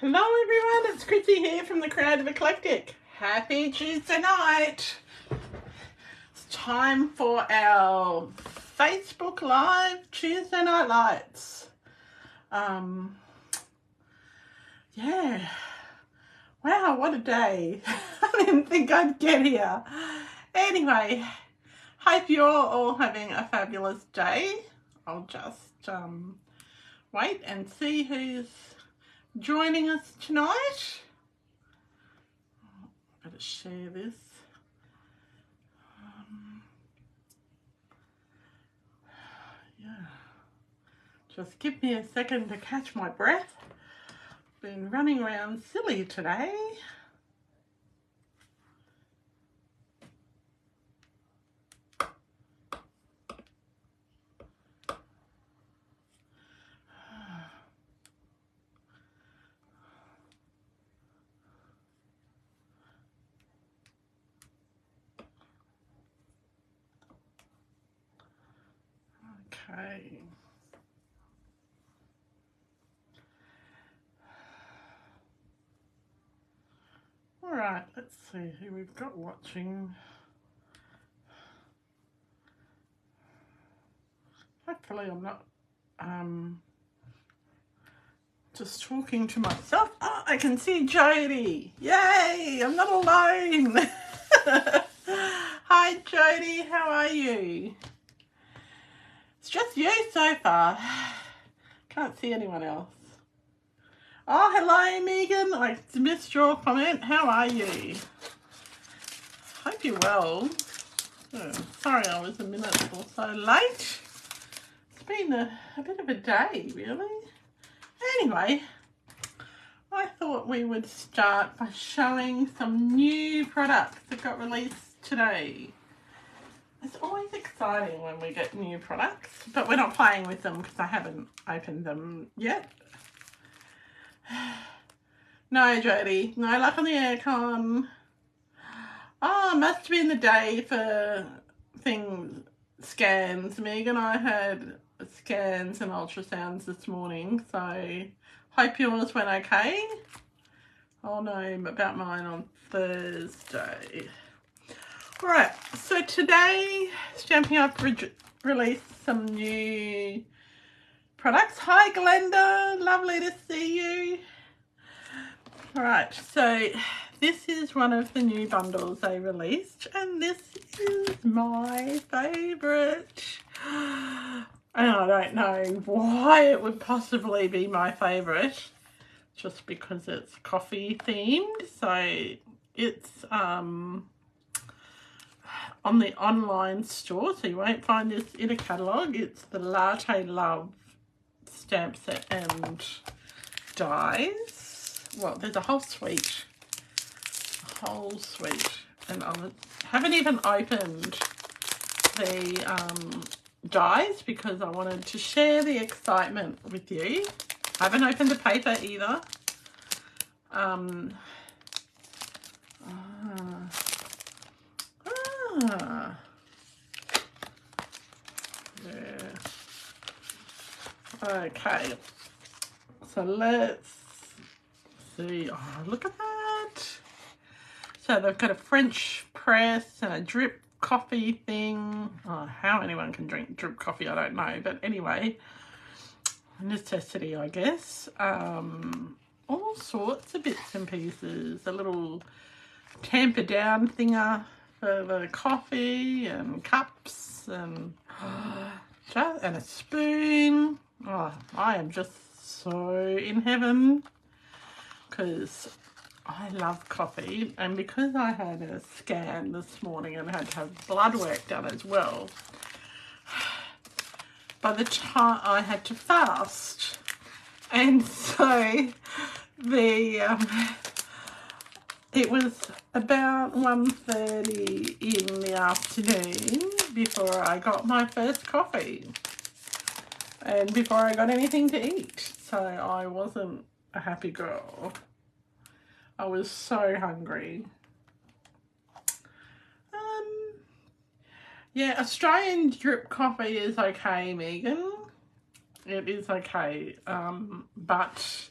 Hello everyone, it's Chrissy here from the Creative Eclectic. Happy Tuesday night. It's time for our Facebook Live Tuesday Night Lights. Yeah. Wow, what a day. I didn't think I'd get here. Anyway, hope you're all having a fabulous day. I'll just wait and see who's joining us tonight. Better share this. Yeah. Just give me a second to catch my breath. Been running around silly today. Okay. All right, let's see who we've got watching. Hopefully I'm not just talking to myself. Oh, I can see Jody. Yay, I'm not alone. Hi Jody, how are you? It's just you so far. Can't see anyone else. Oh, hello Megan. I missed your comment. How are you? Hope you're well. Oh, sorry I was a minute or so late. It's been a bit of a day, really. Anyway, I thought we would start by showing some new products that got released today. It's always exciting when we get new products, but we're not playing with them because I haven't opened them yet. No, Jodie, no luck on the aircon. Oh, must have been the day for scans. Meg and I had scans and ultrasounds this morning, so hope yours went okay. I'll know about mine on Thursday. Alright, so today Stampin' Up released some new products. Hi Glenda, lovely to see you. Alright, so this is one of the new bundles they released, and this is my favourite. And I don't know why it would possibly be my favourite, just because it's coffee themed. So it's on the online store, so you won't find this in a catalogue. It's the Latte Love stamp set and dies. Well, there's a whole suite. And I haven't even opened the dies because I wanted to share the excitement with you. I haven't opened the paper either. Yeah. Okay, so let's see. Oh, look at that. So they've got a French press and a drip coffee thing. Oh, how anyone can drink drip coffee, I don't know. But anyway, necessity, I guess. All sorts of bits and pieces. A little tamper down thinger for the coffee and cups and a spoon. Oh, I am just so in heaven because I love coffee, and because I had a scan this morning and had to have blood work done as well, by the time I had to fast, and so it was about 1:30 in the afternoon before I got my first coffee and before I got anything to eat. So I wasn't a happy girl. I was so hungry. Yeah, Australian drip coffee is okay, Megan. It is okay, but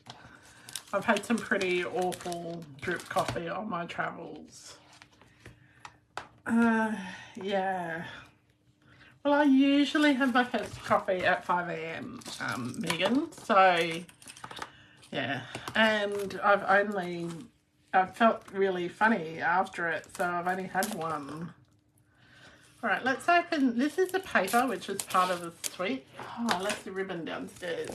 I've had some pretty awful drip coffee on my travels. Yeah. Well, I usually have my first coffee at 5 AM, Megan. So, yeah. And I felt really funny after it, so I've only had one. Alright, let's open, this is the paper, which is part of the suite. Oh, I left the ribbon downstairs.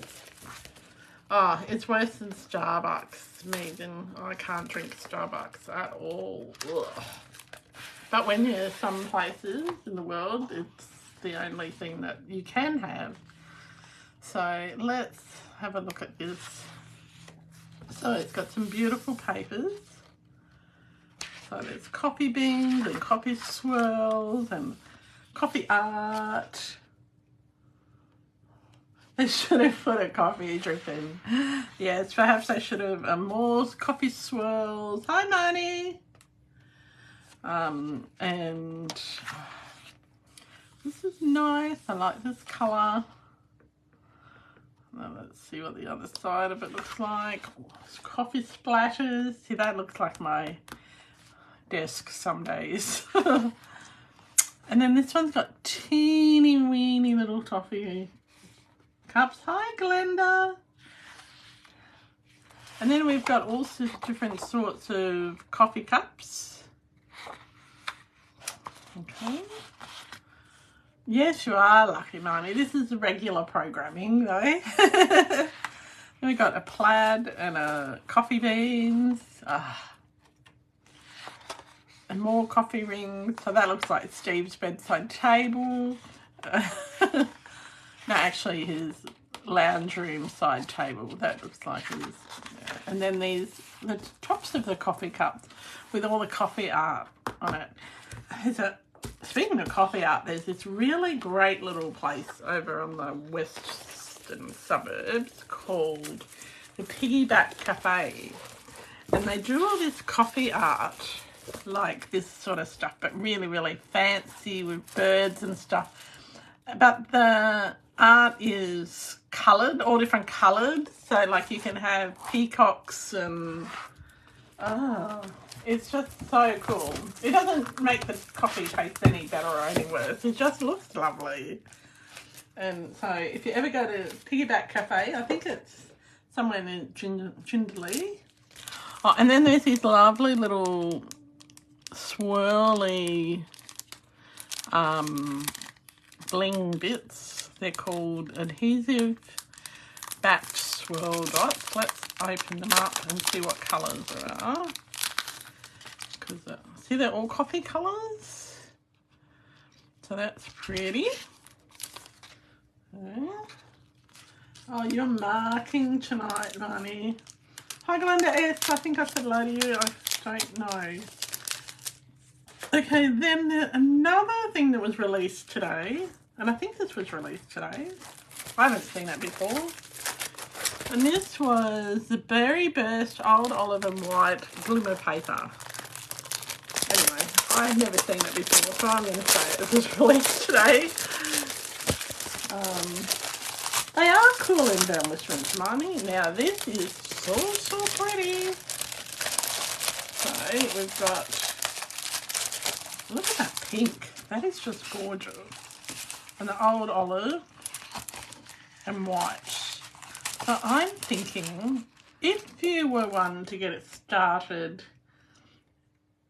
Oh, it's worse than Starbucks, Megan. I can't drink Starbucks at all. Ugh. But when you're some places in the world, it's the only thing that you can have. So let's have a look at this. So it's got some beautiful papers. So there's coffee beans and coffee swirls and coffee art. They should have put a coffee drip in. Yes, perhaps I should have more coffee swirls. Hi, Marnie. And this is nice. I like this colour. Now let's see what the other side of it looks like. Coffee splatters. See, that looks like my desk some days. And then this one's got teeny weeny little toffee cups. Hi, Glenda. And then we've got all sorts of different sorts of coffee cups. Okay. Yes, you are lucky, Marnie. This is regular programming, though. Then we've got a plaid and a coffee beans. And more coffee rings. So that looks like Steve's bedside table. No, actually his lounge room side table. That looks like his. Yeah. And then the tops of the coffee cups with all the coffee art on it. Speaking of coffee art, there's this really great little place over on the western suburbs called the Piggyback Cafe. And they do all this coffee art, like this sort of stuff, but really, really fancy with birds and stuff. But the art is coloured, all different coloured. So, like, you can have peacocks and... it's just so cool. It doesn't make the coffee taste any better or any worse. It just looks lovely. And so if you ever go to Piggyback Cafe, I think it's somewhere in Jindalee. Oh, and then there's these lovely little swirly bling bits. They're called adhesive backed swirl dots. Let's open them up and see what colours there are. Because see, they're all coffee colours. So that's pretty. Yeah. Oh, you're marking tonight, Marnie. Hi, Glenda S. I think I said hello to you. I don't know. Okay, then another thing that was released today, and I think this was released today. I haven't seen it before. And this was the Berry Burst Old Olive and White Glimmer Paper. Anyway, I've never seen it before, so I'm going to say it was released today. They are cool embellishments, Mommy. Now, this is so pretty. So, we've got... Look at that pink. That is just gorgeous. And the old olive and white. So I'm thinking, if you were one to get it started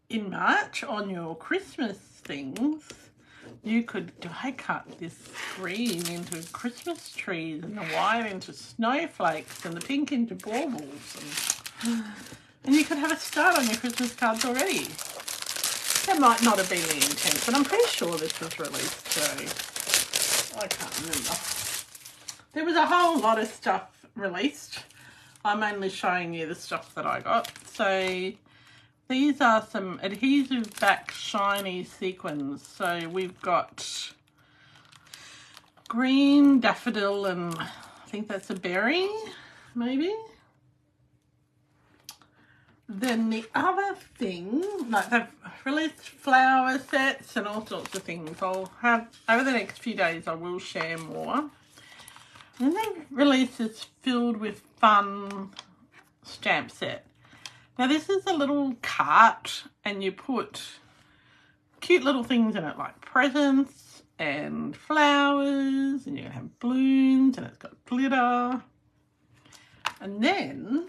in March on your Christmas things, you could die cut this green into Christmas trees and the white into snowflakes and the pink into baubles. And you could have a start on your Christmas cards already. That might not have been the intent, but I'm pretty sure this was released today. I can't remember. There was a whole lot of stuff released. I'm only showing you the stuff that I got. So these are some adhesive back shiny sequins. So we've got green daffodil and I think that's a berry, maybe. Then the other thing, like they've released flower sets and all sorts of things. I'll have, over the next few days, I will share more. And then they've released this filled with fun stamp set. Now this is a little cart and you put cute little things in it like presents and flowers, and you can have balloons, and it's got glitter. And then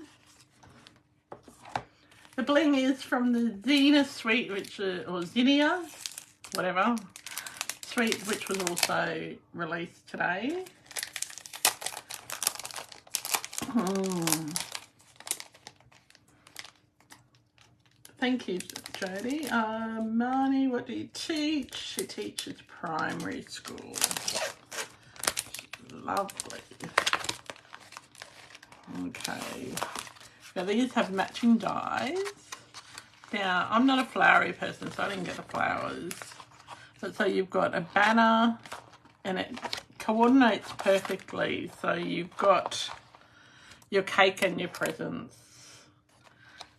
the bling is from the Xena suite, which or Zinnia, whatever, suite, which was also released today. Thank you, Jodie. Marnie, what do you teach? She teaches primary school. Lovely. Okay. Now these have matching dies. Now, I'm not a flowery person, so I didn't get the flowers. But so you've got a banner, and it coordinates perfectly. So you've got your cake and your presents.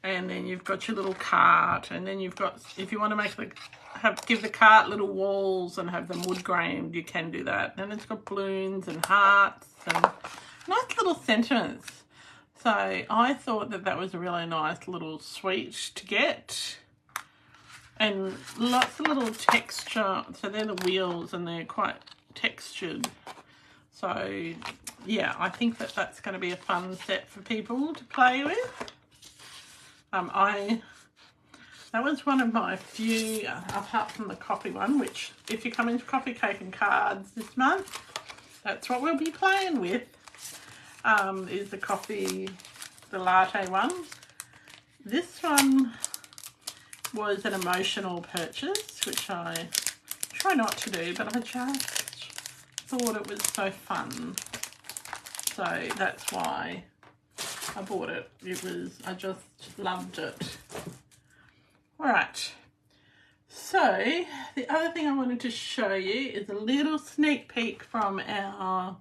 And then you've got your little cart, and then you've got, if you want to make give the cart little walls and have them wood grained, you can do that. And it's got balloons and hearts and nice little sentiments. So I thought that that was a really nice little suite to get, and lots of little texture. So they're the wheels and they're quite textured. So yeah, I think that that's going to be a fun set for people to play with. That was one of my few, apart from the coffee one, which if you come into Coffee, Cake and Cards this month, that's what we'll be playing with, is the coffee, the latte one. This one was an emotional purchase, which I try not to do, but I just thought it was so fun. So that's why I bought it. I just loved it. All right. So the other thing I wanted to show you is a little sneak peek from our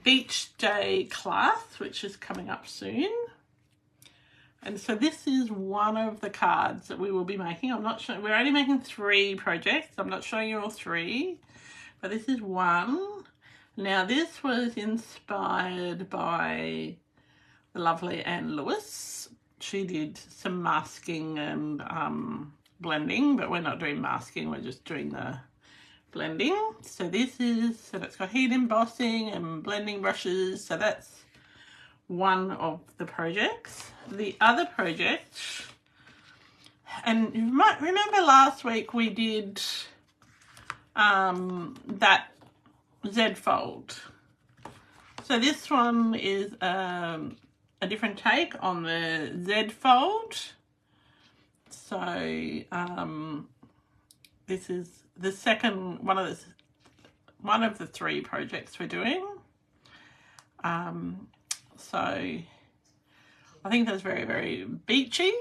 beach day class, which is coming up soon. And so this is one of the cards that we will be making. I'm not sure, we're only making 3 projects. I'm not showing you all 3, but this is one. Now this was inspired by the lovely Anne Lewis. She did some masking and blending, but we're not doing masking, we're just doing the blending. So this is, and it's got heat embossing and blending brushes. So that's one of the projects. The other project, and you might remember last week we did that Z fold. So this one is a different take on the Z fold. So this is the second one of the 3 projects we're doing. So I think that's very, very beachy,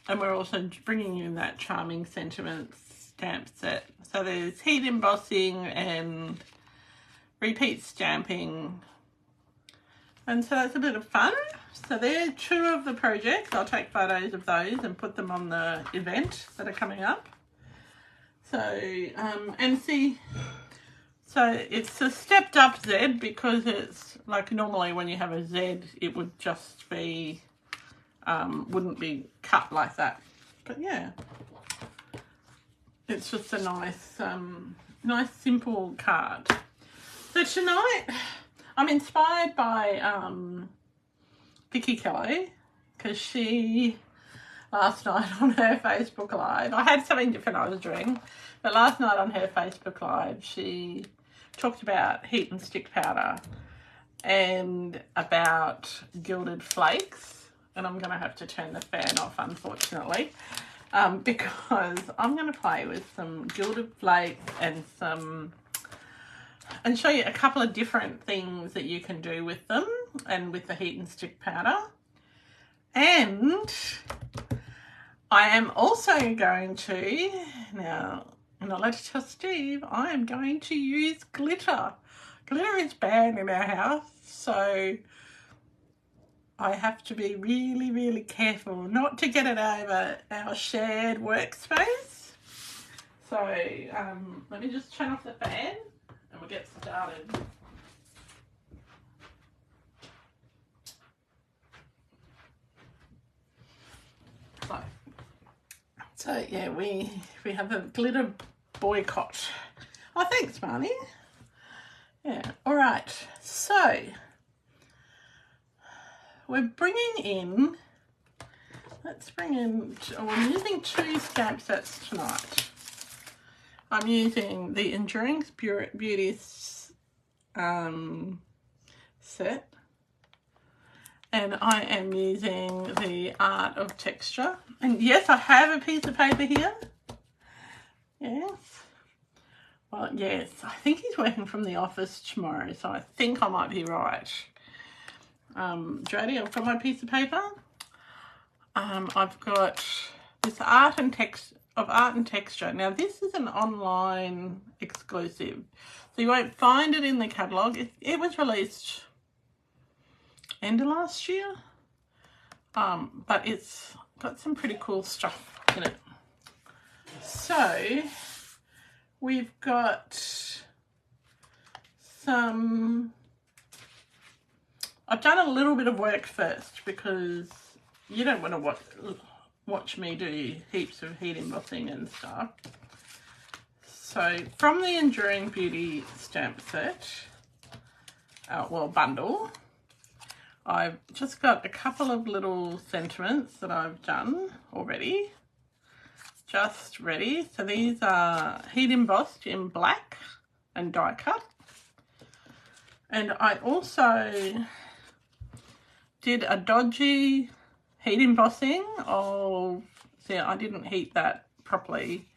and we're also bringing in that charming sentiments stamp set. So there's heat embossing and repeat stamping, and so it's a bit of fun. So they're 2 of the projects. I'll take photos of those and put them on the event that are coming up. So and see, so it's a stepped up Z, because it's like normally when you have a Z it would just be wouldn't be cut like that, but yeah, it's just a nice nice simple card. So tonight I'm inspired by Vicky Kelly, because she last night on her Facebook Live, I had something different I was doing, but last night on her Facebook Live she talked about heat and stick powder and about gilded flakes, and I'm going to have to turn the fan off unfortunately, because I'm going to play with some gilded flakes and show you a couple of different things that you can do with them and with the heat and stick powder. And I am also going to, now I'm not allowed to tell Steve, I am going to use glitter. Glitter is banned in our house, so I have to be really, really careful not to get it over our shared workspace. So let me just turn off the fan and we'll get started. So yeah, we have a glitter boycott. Oh, thanks, Marnie. Yeah, all right. So we're bringing in, let's bring in, I'm using 2 stamp sets tonight. I'm using the Enduring Beauty set, and I am using the Art of Texture. And yes, I have a piece of paper here. Yes. Well, yes, I think he's working from the office tomorrow, so I think I might be right. Jodie, I've got my piece of paper. I've got this Art and Texture. Now, this is an online exclusive, so you won't find it in the catalogue. It was released end of last year, but it's got some pretty cool stuff in it. So we've got some, I've done a little bit of work first because you don't want to watch me do heaps of heat embossing and stuff. So from the Enduring Beauty stamp set, bundle, I've just got a couple of little sentiments that I've done already. Just ready. So these are heat embossed in black and die cut. And I also did a dodgy heat embossing of, see, I didn't heat that properly,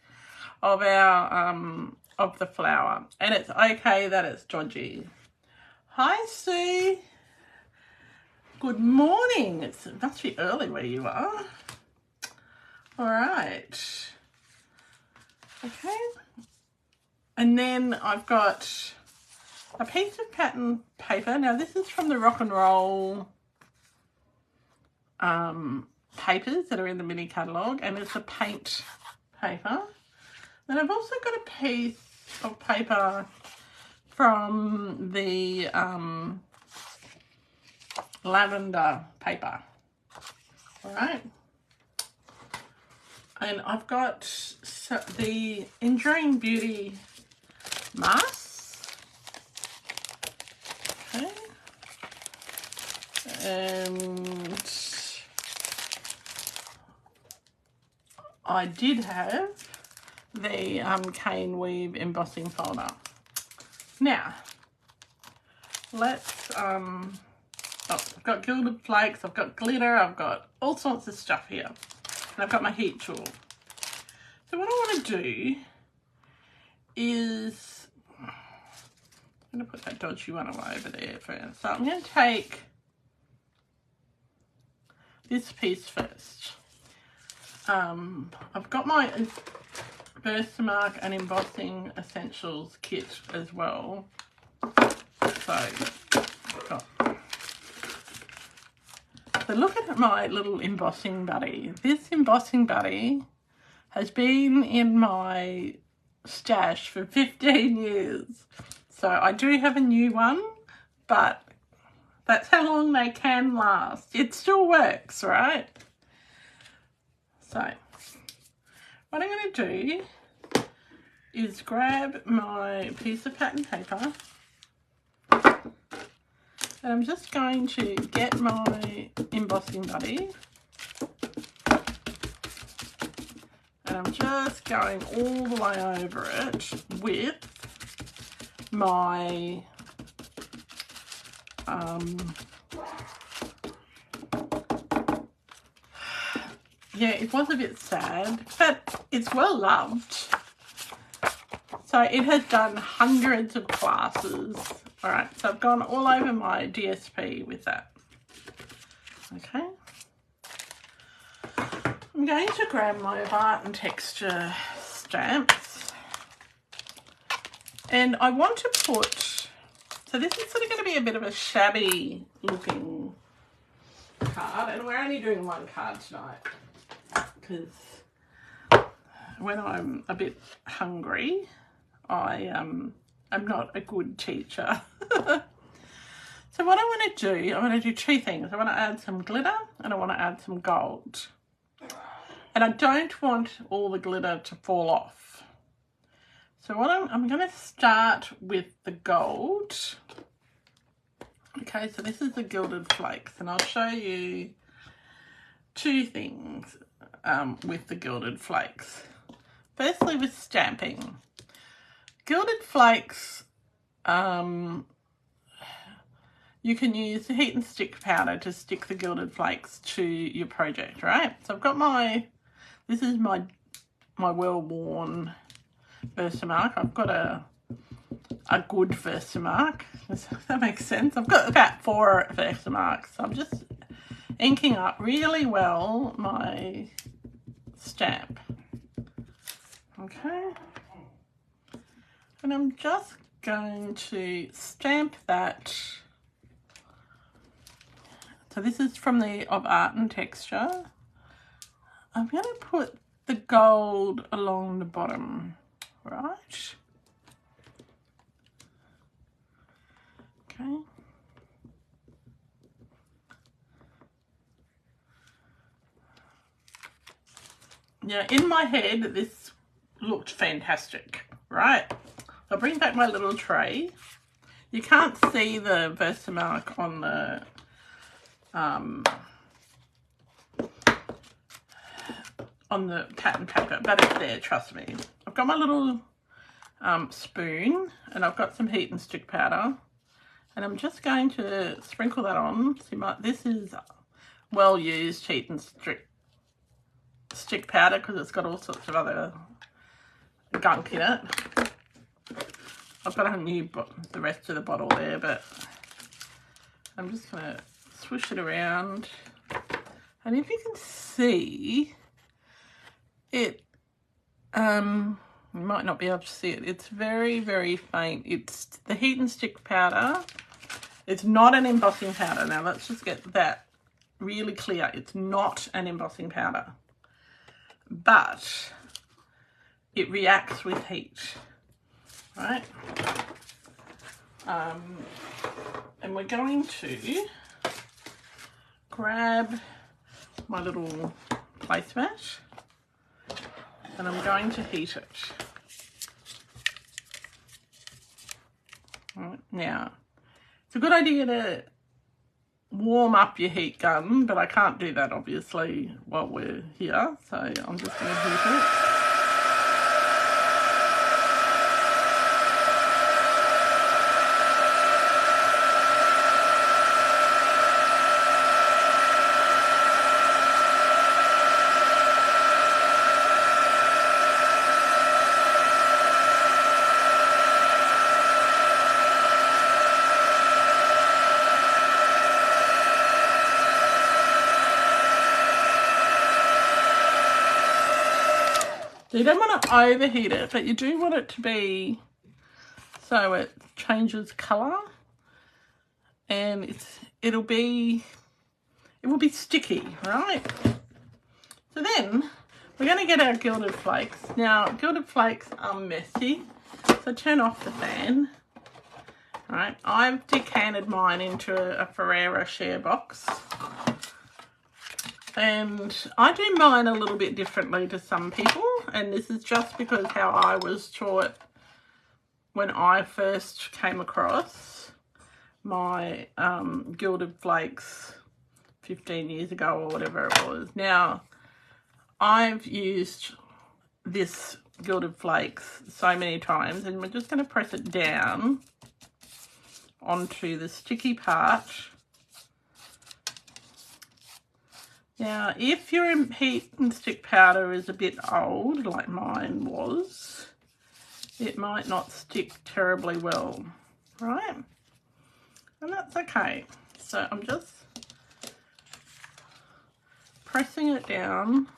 of our of the flower, and it's okay that it's dodgy. Hi Sue, good morning. It must be early where you are. All right, okay, and then I've got a piece of pattern paper. Now this is from the Rock and Roll papers that are in the mini catalogue, and it's a paint paper. Then I've also got a piece of paper from the lavender paper. All right, and I've got the Enduring Beauty mask. Okay, and I did have the Cane Weave embossing folder. Now, let's, I've got gilded flakes, I've got glitter, I've got all sorts of stuff here. And I've got my heat tool. So what I want to do is, I'm going to put that dodgy one away over there first. So I'm going to take this piece first. I've got my Versamark and Embossing Essentials kit as well. So look at my little embossing buddy. This embossing buddy has been in my stash for 15 years. So I do have a new one, but that's how long they can last. It still works, right? So what I'm going to do is grab my piece of pattern paper, and I'm just going to get my embossing buddy, and I'm just going all the way over it with my yeah, it was a bit sad, but it's well loved. So it has done hundreds of classes. All right, so I've gone all over my DSP with that. Okay. I'm going to grab my Art and Texture stamps. And I want to put, so this is sort of going to be a bit of a shabby looking card. And we're only doing one card tonight, because when I'm a bit hungry, I'm not a good teacher. So what I want to do 2 things. I want to add some glitter and I want to add some gold. And I don't want all the glitter to fall off. So what I'm going to start with the gold. Okay, so this is the gilded flakes, and I'll show you two things with the gilded flakes. Firstly, with stamping. Gilded flakes, you can use heat and stick powder to stick the gilded flakes to your project, right? So I've got this is my well-worn Versamark. I've got a good Versamark. Does that make sense? I've got about 4 Versamarks. So I'm just inking up really well my stamp. Okay. And I'm just going to stamp that. So this is from the Of Art and Texture. I'm going to put the gold along the bottom, right? Okay. Yeah, in my head, this looked fantastic, right? I'll bring back my little tray. You can't see the Versamark on the pattern paper, but it's there, trust me. I've got my little spoon, and I've got some heat and stick powder, and I'm just going to sprinkle that on. See, this is well used heat and stick powder because it's got all sorts of other gunk in it. I've got the rest of the bottle there, but I'm just going to swish it around. And if you can see it, you might not be able to see it. It's very, very faint. It's the heat and stick powder. It's not an embossing powder. Now, let's just get that really clear. It's not an embossing powder, but it reacts with heat, right? And we're going to grab my little placemat, and I'm going to heat it. Right, now, it's a good idea to warm up your heat gun, but I can't do that obviously while we're here, so I'm just going to heat it. So you don't want to overheat it, but you do want it to be so it changes colour, and it will be sticky, right? So then we're going to get our gilded flakes. Now, gilded flakes are messy, so turn off the fan. All right, I've decanted mine into a Ferrera share box. And I do mine a little bit differently to some people, and this is just because how I was taught when I first came across my gilded flakes 15 years ago or whatever it was. Now, I've used this gilded flakes so many times, and we're just going to press it down onto the sticky part. Now, if your heat and stick powder is a bit old, like mine was, it might not stick terribly well, right? And that's okay. So I'm just pressing it down.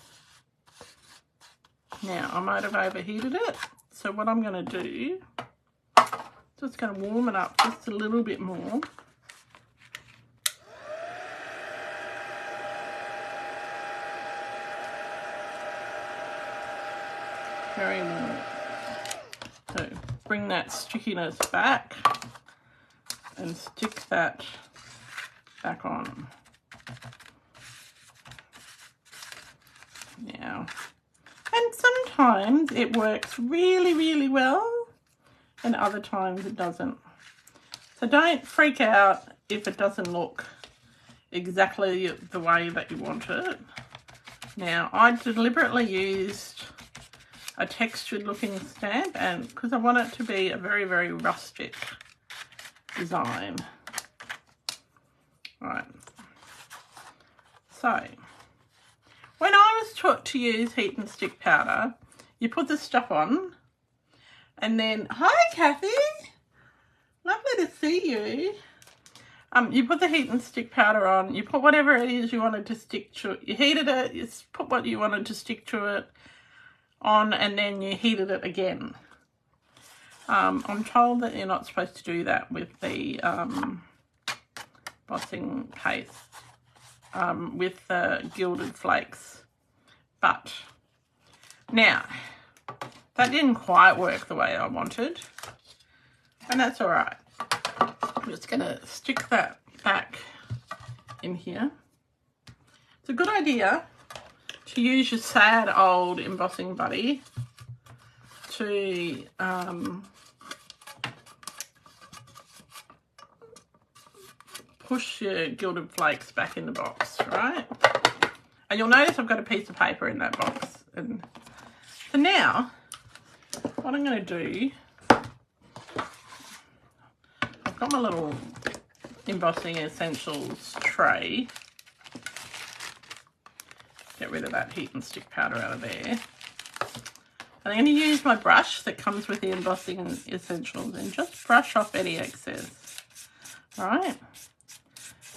Now, I might have overheated it, so what I'm going to do, just going to warm it up just a little bit more. Very warm. So bring that stickiness back and stick that back on. now. And sometimes it works really, really well, and other times it doesn't. So don't freak out if it doesn't look exactly the way that you want it. Now, I deliberately used a textured looking stamp, and because I want it to be a very, very rustic design. Right. So, when I was taught to use heat and stick powder, you put the stuff on, and then, hi Kathy, lovely to see you. You put the heat and stick powder on, you put whatever it is you wanted to stick to it, you heated it, you put what you wanted to stick to it on, and then you heated it again. I'm told that you're not supposed to do that with the embossing paste, with the gilded flakes. But now, that didn't quite work the way I wanted, and that's all right. I'm just going to stick that back in here. It's a good idea to use your sad old embossing buddy to push your gilded flakes back in the box, right? And you'll notice I've got a piece of paper in that box. And so now, what I'm going to do, I've got my little embossing essentials tray. Get rid of that heat and stick powder out of there. And I'm going to use my brush that comes with the embossing essentials and just brush off any excess. All right.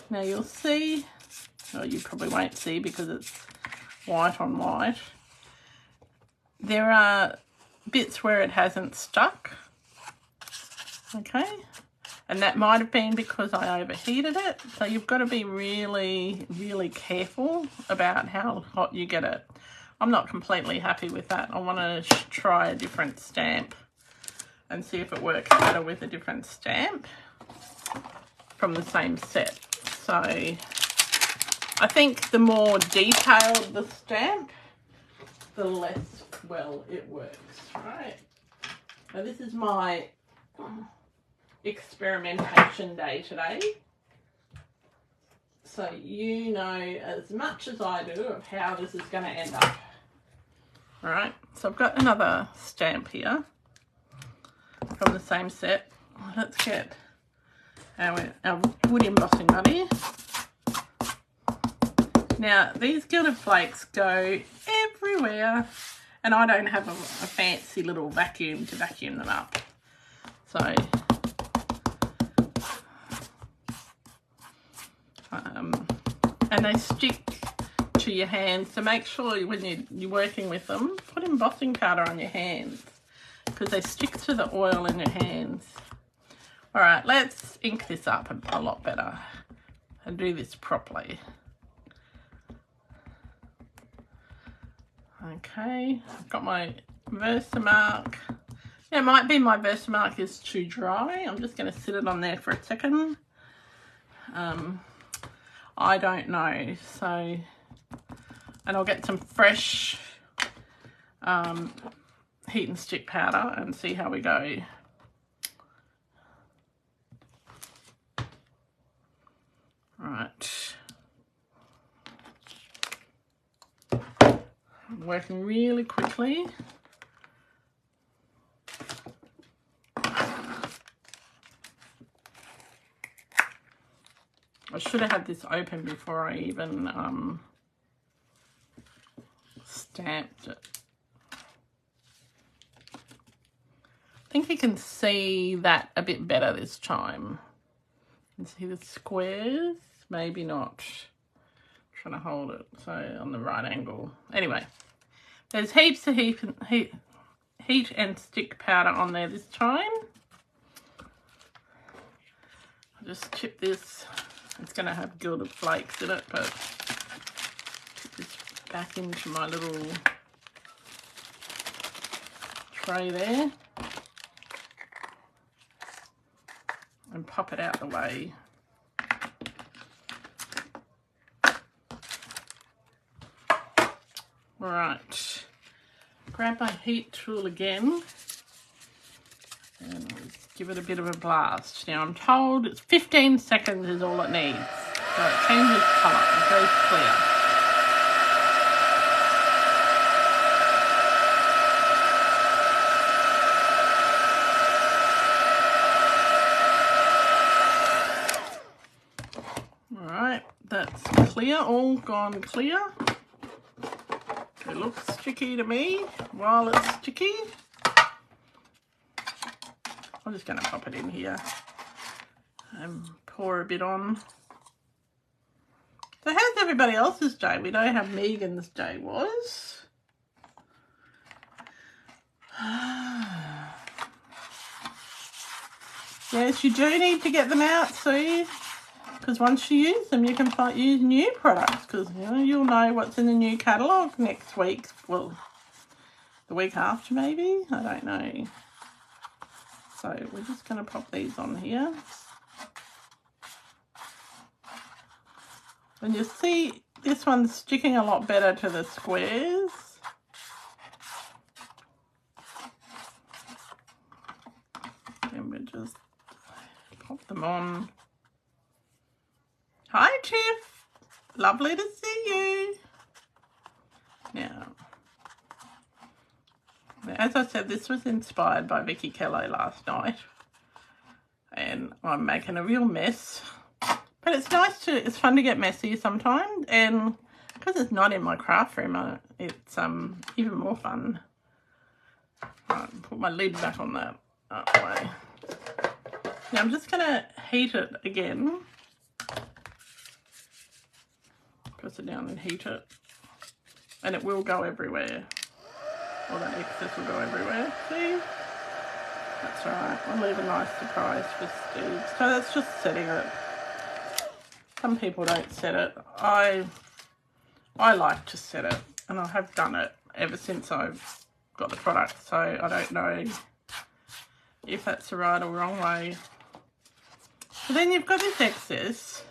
Now you'll see, well, you probably won't see because it's white on white. There are bits where it hasn't stuck. Okay. And that might have been because I overheated it. So you've got to be really, really careful about how hot you get it. I'm not completely happy with that. I want to try a different stamp and see if it works better with a different stamp from the same set. So I think the more detailed the stamp, the less well it works, right? Now this is my experimentation day today, so you know as much as I do of how this is going to end up. All right, so I've got another stamp here from the same set. Let's get our wood embossing buddy. Now these gilded flakes go everywhere, and I don't have a fancy little vacuum to vacuum them up, so and they stick to your hands, so make sure when you're working with them, put embossing powder on your hands because they stick to the oil in your hands. All right, let's ink this up a lot better and do this properly. Okay, I've got my Versamark. It might be my Versamark is too dry. I'm just going to sit it on there for a second. I don't know, so, and I'll get some fresh heat and stick powder and see how we go. Right. I'm working really quickly. I should have had this open before I even stamped it. I think you can see that a bit better this time. You can see the squares, maybe not. I'm trying to hold it so on the right angle. Anyway, there's heaps of heat and stick powder on there this time. I'll just chip this. It's going to have gilded flakes in it, but put this back into my little tray there and pop it out the way. Right, grab my heat tool again and give it a bit of a blast. Now I'm told it's 15 seconds is all it needs. So it changes colour, it goes clear. Alright, that's clear, all gone clear. It looks sticky to me. While it's sticky, I'm just going to pop it in here and pour a bit on. So how's everybody else's day? We know how Megan's day was. Yes, you do need to get them out, Sue. Because once you use them, you can use new products. Because you'll know what's in the new catalogue next week. Well, the week after maybe. I don't know. So we're just going to pop these on here. And you see this one's sticking a lot better to the squares. And we just pop them on. Hi Tiff, lovely to see you. Now, as I said, this was inspired by Vicky Kelly last night. And I'm making a real mess. But it's nice to, it's fun to get messy sometimes. And because it's not in my craft room, it's even more fun. Right, put my lid back on that way. Now I'm just going to heat it again. Press it down and heat it. And it will go everywhere. All that excess will go everywhere. See? That's right. I'll leave a nice surprise for Steve. So that's just setting it. Some people don't set it. I like to set it. And I have done it ever since I've got the product. So I don't know if that's the right or wrong way. So then you've got this excess.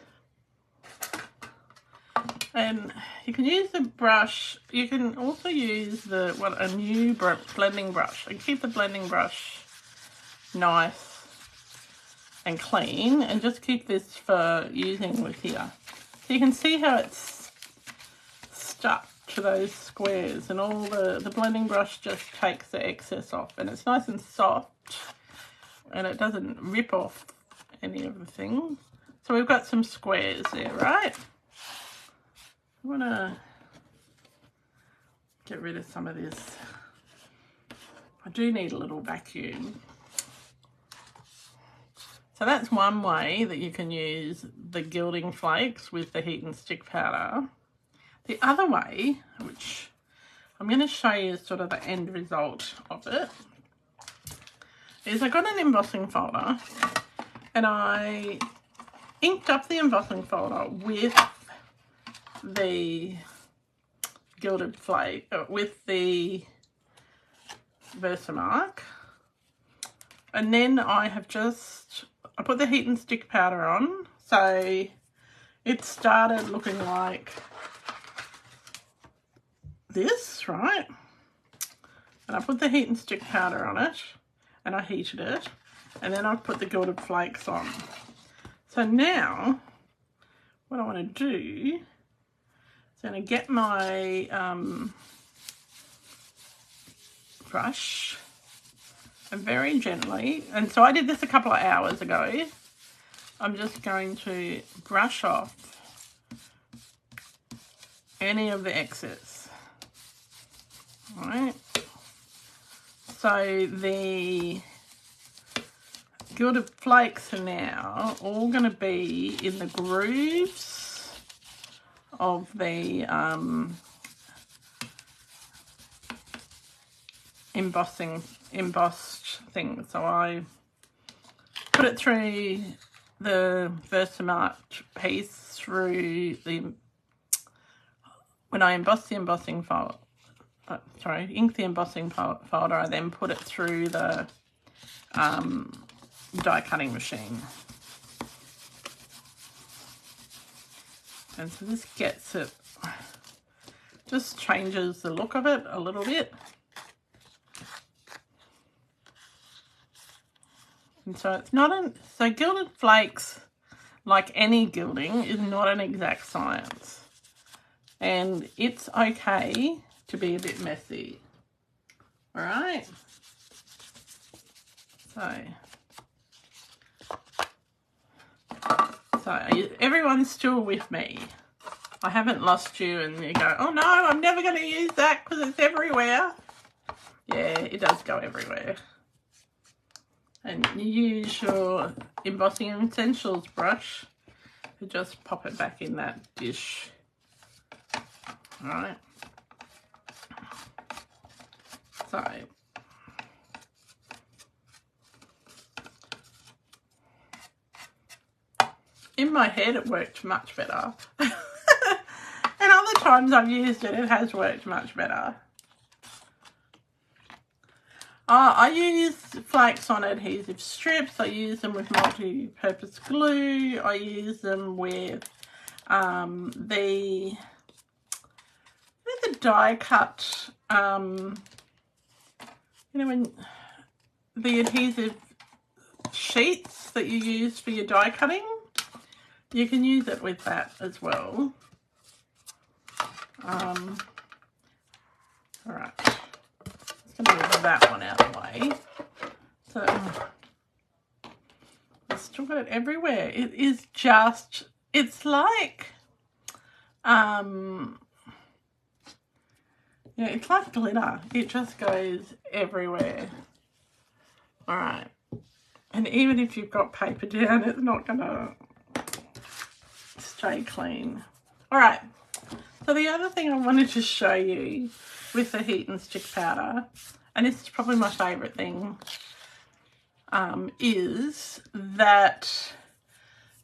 And you can use the brush. You can also use a new blending brush, and keep the blending brush nice and clean, and just keep this for using with here. So you can see how it's stuck to those squares, and all the blending brush just takes the excess off, and it's nice and soft, and it doesn't rip off any of the things. So we've got some squares there, right? I want to get rid of some of this. I do need a little vacuum. So that's one way that you can use the gilding flakes with the heat and stick powder. The other way, which I'm going to show you sort of the end result of it, is I got an embossing folder and I inked up the embossing folder with the gilded flake, with the Versamark, and then I put the heat and stick powder on, so it started looking like this, right? And I put the heat and stick powder on it, and I heated it, and then I put the gilded flakes on. So now what I want to do, I'm going to get my brush and very gently, and so I did this a couple of hours ago, I'm just going to brush off any of the excess. All right. So the gilded flakes are now all going to be in the grooves of the embossed thing. So I put it through the Versamark piece through the, when I emboss the embossing folder, ink the embossing folder, I then put it through the die cutting machine. And so this gets it Just changes the look of it a little bit. And so it's not so gilded flakes, like any gilding, is not an exact science. And it's okay to be a bit messy. All right. So everyone's still with me. I haven't lost you and you go, oh no, I'm never going to use that because it's everywhere. Yeah, it does go everywhere. And you use your Embossing Essentials brush to just pop it back in that dish. All right. So in my head it worked much better. And other times I've used it, it has worked much better. I use flakes on adhesive strips. I use them with multi-purpose glue. I use them with the die cut, you know, when the adhesive sheets that you use for your die cutting, you can use it with that as well. All right, just going to move that one out of the way. So I've still got it everywhere. It is just, it's like, yeah, it's like glitter. It just goes everywhere. All right, and even if you've got paper down, it's not going to stay clean. All right. So the other thing I wanted to show you with the heat and stick powder, and this is probably my favourite thing, is that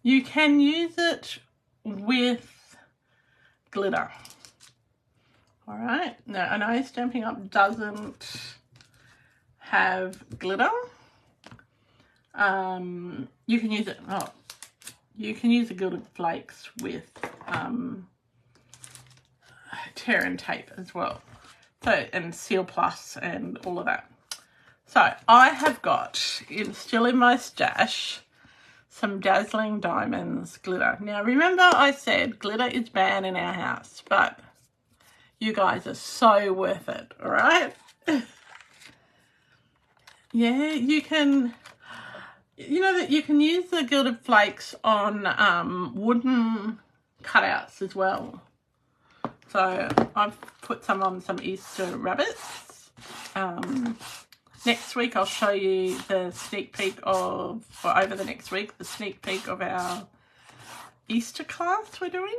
you can use it with glitter. All right. Now, I know Stampin' Up! Doesn't have glitter. You can use it. Oh, you can use the gilded flakes with tear and tape as well, so, and Seal Plus and all of that. So I have got still in my stash some Dazzling Diamonds glitter. Now remember I said glitter is banned in our house, but you guys are so worth it. All right. Yeah, you can, you know that you can use the gilded flakes on wooden cutouts as well. So I've put some on some Easter rabbits. Next week I'll show you the sneak peek of, or over the next week, the sneak peek of our Easter class we're doing.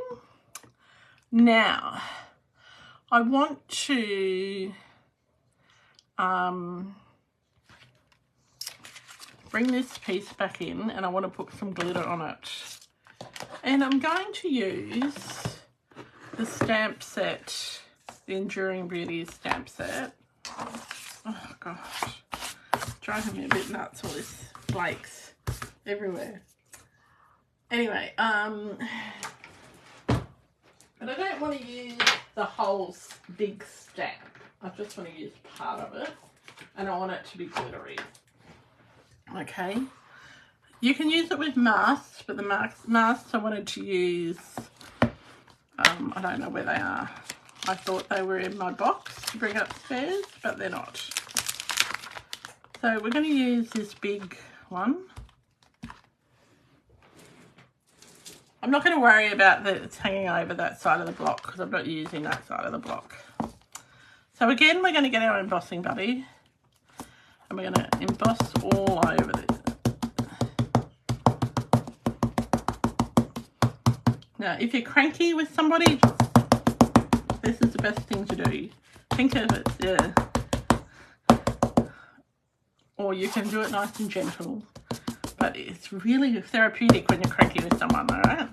Now, I want to bring this piece back in, and I want to put some glitter on it. And I'm going to use the stamp set, the Enduring Beauty stamp set. Oh gosh, driving me a bit nuts, all this flakes everywhere. Anyway, but I don't want to use the whole big stamp. I just want to use part of it, and I want it to be glittery. Okay, you can use it with masks, but the masks I wanted to use, I don't know where they are. I thought they were in my box to bring upstairs, but they're not. So we're going to use this big one. I'm not going to worry about that it's hanging over that side of the block because I'm not using that side of the block. So again, we're going to get our embossing buddy and we're going to emboss all over this. Now, if you're cranky with somebody, this is the best thing to do. Think of it, yeah. Or you can do it nice and gentle. But it's really therapeutic when you're cranky with someone, alright?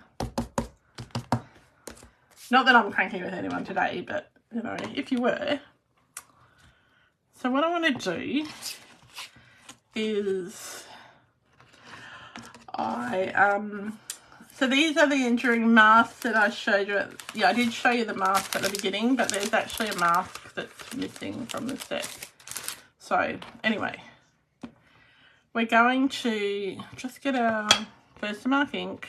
Not that I'm cranky with anyone today, but, you know, if you were. So what I want to do So these are the enduring masks that I showed you. Yeah, I did show you the mask at the beginning, but there's actually a mask that's missing from the set. So anyway, we're going to just get our Versamark ink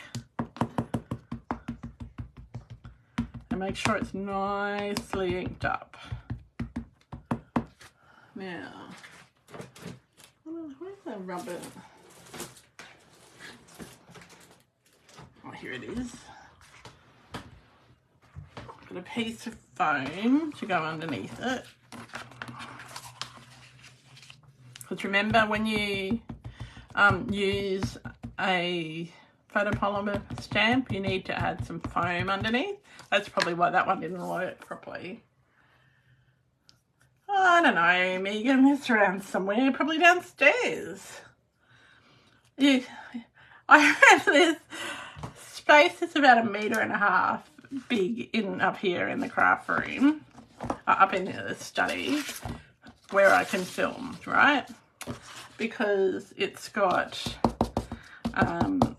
and make sure it's nicely inked up. Now, where's the rubber? Oh, here it is. Got a piece of foam to go underneath it. Because remember, when you use a photopolymer stamp, you need to add some foam underneath. That's probably why that one didn't work properly. Oh, I don't know, Megan, it's around somewhere, probably downstairs. Yeah, I have this space that's about 1.5 meters big up here in the craft room, up in the study, where I can film, right? Because it's got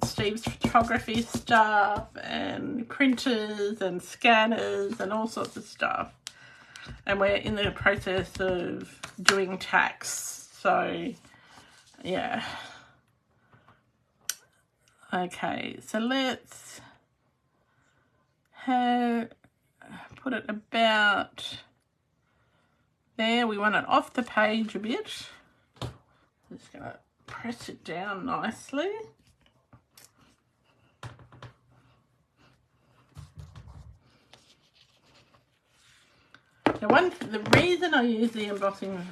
Steve's photography stuff and printers and scanners and all sorts of stuff. And we're in the process of doing tax. So, yeah. Okay, so let's put it about there. We want it off the page a bit. Just going to press it down nicely. Now, the reason I use the embossing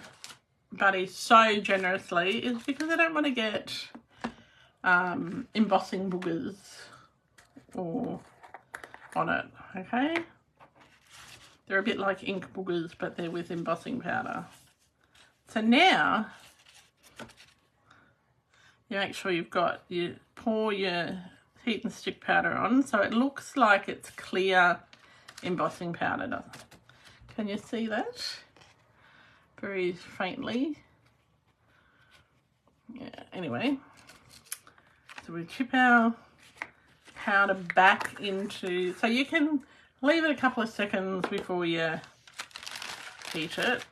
buddy so generously is because I don't want to get embossing boogers on it, okay? They're a bit like ink boogers, but they're with embossing powder. So now, you make sure you pour your heat and stick powder on so it looks like it's clear embossing powder. Can you see that? Very faintly. Yeah, anyway. So we chip our powder back into, so you can leave it a couple of seconds before you heat it.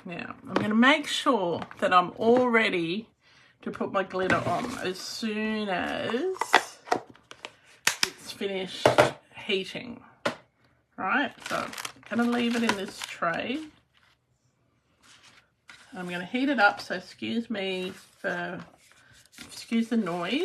Now, I'm going to make sure that I'm all ready to put my glitter on as soon as it's finished heating. Right, so I'm going to leave it in this tray. I'm going to heat it up, so excuse the noise.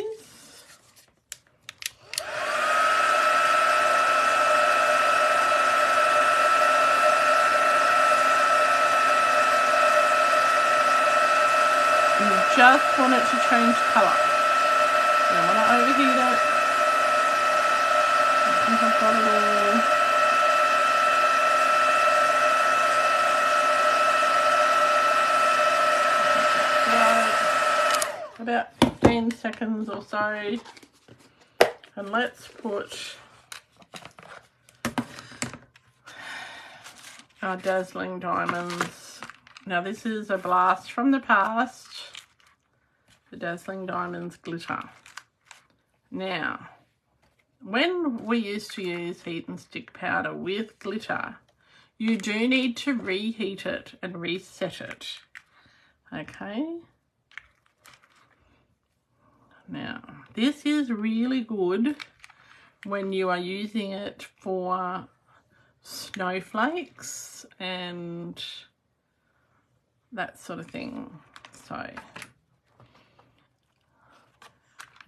You just want it to change colour. You don't want to overheat it. I think I've got it all. About 15 seconds or so, and let's put our dazzling diamonds. Now this is a blast from the past, the dazzling diamonds glitter. Now when we used to use heat and stick powder with glitter, you do need to reheat it and reset it, okay? Now, this is really good when you are using it for snowflakes and that sort of thing. So,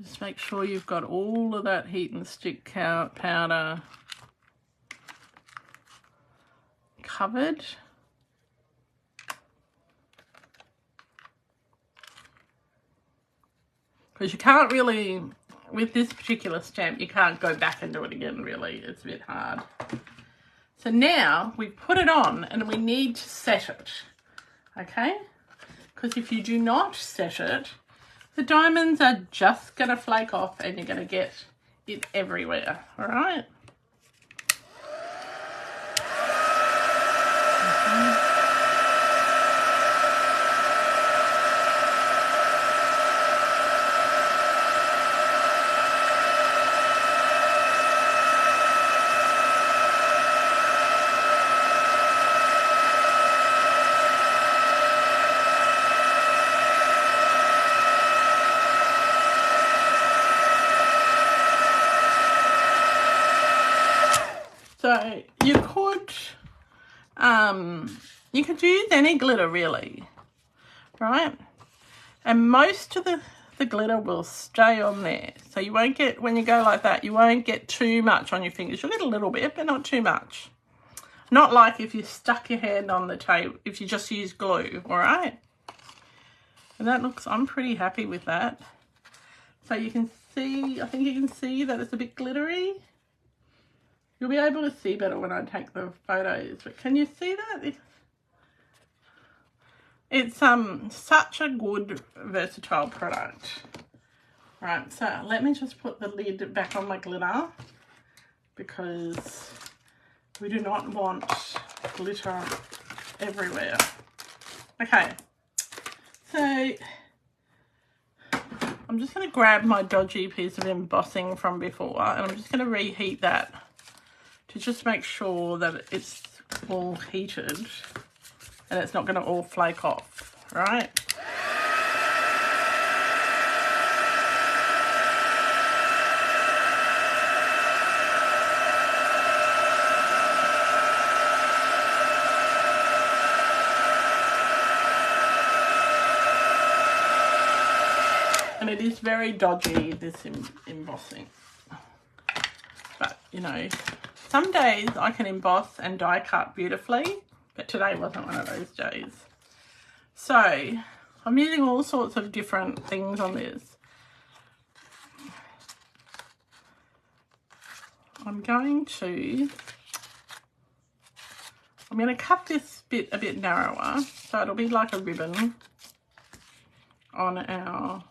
just make sure you've got all of that heat and stick powder covered. Because you can't really, with this particular stamp, you can't go back and do it again, really. It's a bit hard. So now we put it on and we need to set it, okay? Because if you do not set it, the diamonds are just going to flake off and you're going to get it everywhere, all right? So you could use any glitter really, right? And most of the glitter will stay on there. So you won't get, when you go like that, you won't get too much on your fingers. You'll get a little bit, but not too much. Not like if you stuck your hand on the table, if you just use glue, all right? And that looks, I'm pretty happy with that. So you can see, I think you can see that it's a bit glittery. You'll be able to see better when I take the photos, but can you see that? It's such a good versatile product. Right, so let me just put the lid back on my glitter because we do not want glitter everywhere. Okay, so I'm just going to grab my dodgy piece of embossing from before and I'm just going to reheat that to just make sure that it's all heated and it's not going to all flake off, right? And it is very dodgy, this embossing. But, you know, some days I can emboss and die cut beautifully, but today wasn't one of those days. So I'm using all sorts of different things on this. I'm going to cut this bit a bit narrower, so it'll be like a ribbon on our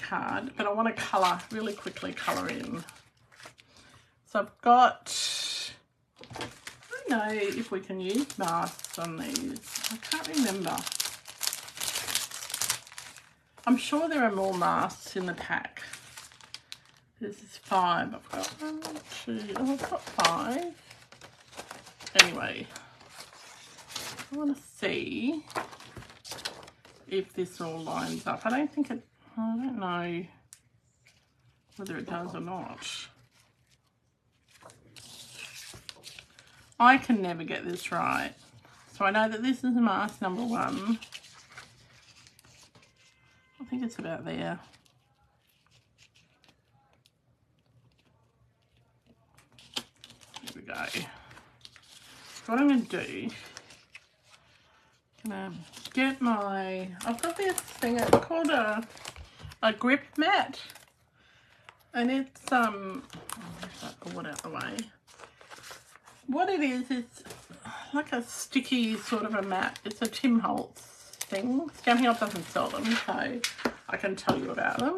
card, but I want to colour, really quickly colour in. So I've got, I don't know if we can use masks on these. I can't remember. I'm sure there are more masks in the pack. This is 5. I've got 1, 2, oh, I've got 5. Anyway, I want to see if this all lines up. I don't know whether it does or not. I can never get this right. So I know that this is mask number 1. I think it's about there. There we go. So what I'm going to do, get my, I've got this thing, it's called a grip mat, and it's oh, that board out the way. What it is, it's like a sticky sort of a mat. It's a Tim Holtz thing. Scan Hill doesn't sell them, so I can tell you about them.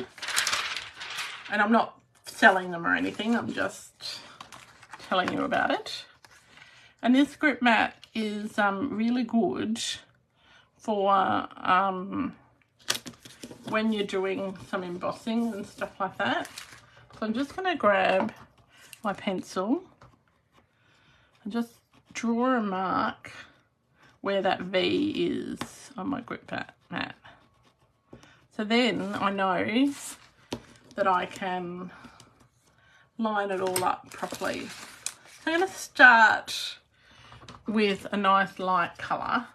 And I'm not selling them or anything, I'm just telling you about it. And this grip mat is really good for when you're doing some embossing and stuff like that. So I'm just going to grab my pencil and just draw a mark where that V is on my grip mat. So then I know that I can line it all up properly. So I'm going to start with a nice light colour,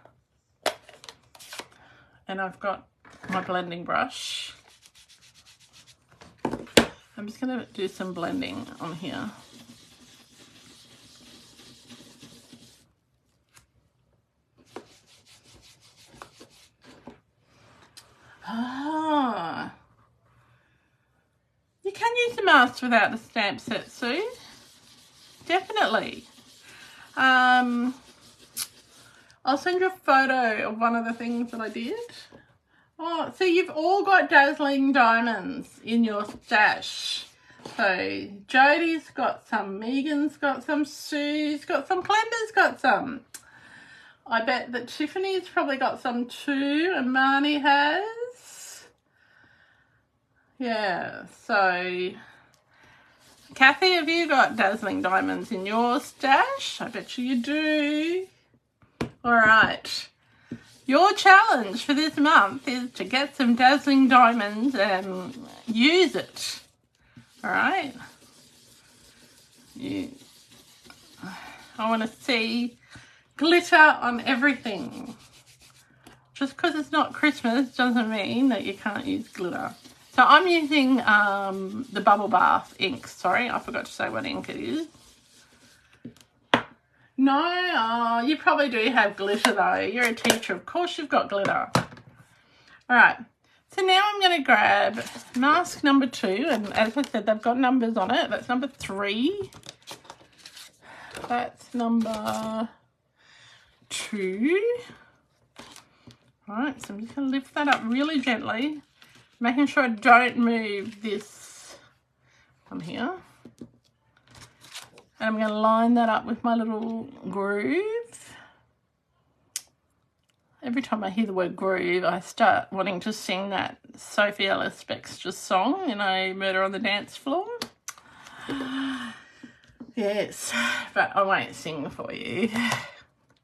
and I've got my blending brush. I'm just going to do some blending on here. You can use the mask without the stamp set, Sue. Definitely. I'll send you a photo of one of the things that I did. Oh, so you've all got dazzling diamonds in your stash. So Jodie's got some, Megan's got some, Sue's got some, Clember's got some. I bet that Tiffany's probably got some too, and Marnie has. Yeah, so Kathy, have you got dazzling diamonds in your stash? I bet you do. All right. Your challenge for this month is to get some dazzling diamonds and use it. All right. I want to see glitter on everything. Just because it's not Christmas doesn't mean that you can't use glitter. So I'm using the Bubble Bath ink. Sorry, I forgot to say what ink it is. No, you probably do have glitter though. You're a teacher. Of course you've got glitter. All right. So now I'm going to grab mask number 2. And as I said, they've got numbers on it. That's number 3. That's number 2. All right, so I'm just going to lift that up really gently, making sure I don't move this on here. And I'm going to line that up with my little groove. Every time I hear the word groove, I start wanting to sing that Sophie Ellis Bextor song, you know, Murder on the Dance Floor. Yes, but I won't sing for you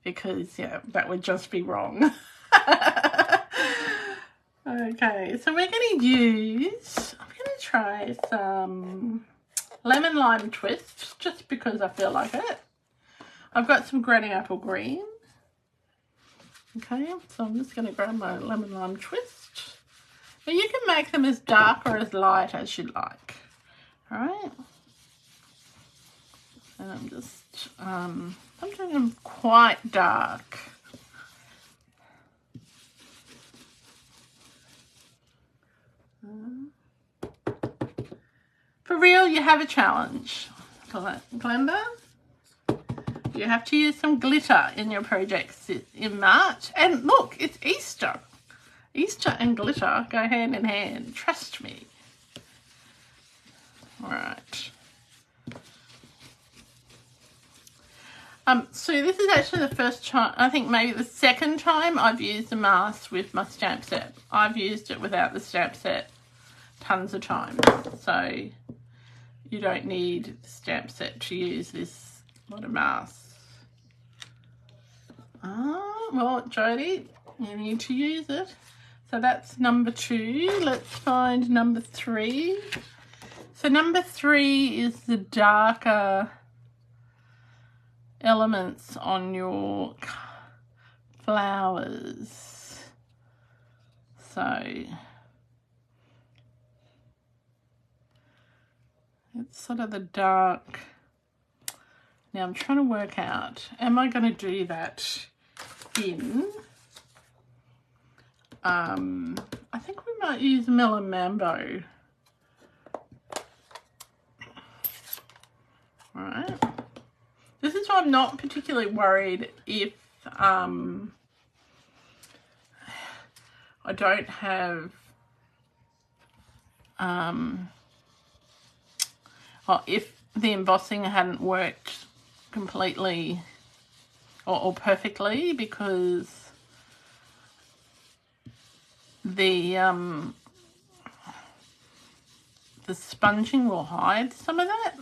because, yeah, that would just be wrong. Okay, so we're going to use, I'm going to try some lemon lime twist just because I feel like it. I've got some granny apple green. Okay, so I'm just going to grab my lemon lime twist. Now you can make them as dark or as light as you like. All right. And I'm just, I'm doing them quite dark. For real, you have a challenge. Glenda, you have to use some glitter in your projects in March. And look, it's Easter. Easter and glitter go hand in hand. Trust me. All right. So this is actually the first time, I think maybe the second time I've used a mask with my stamp set. I've used it without the stamp set tons of times. So you don't need the stamp set to use this lot of masks. Well, Jodie, you need to use it. So that's number 2. Let's find number 3. So number 3 is the darker elements on your flowers. So it's sort of the dark. Now I'm trying to work out, am I going to do that in, I think we might use Melon Mambo. All right. This is why I'm not particularly worried if I don't have, or if the embossing hadn't worked completely or perfectly, because the sponging will hide some of that.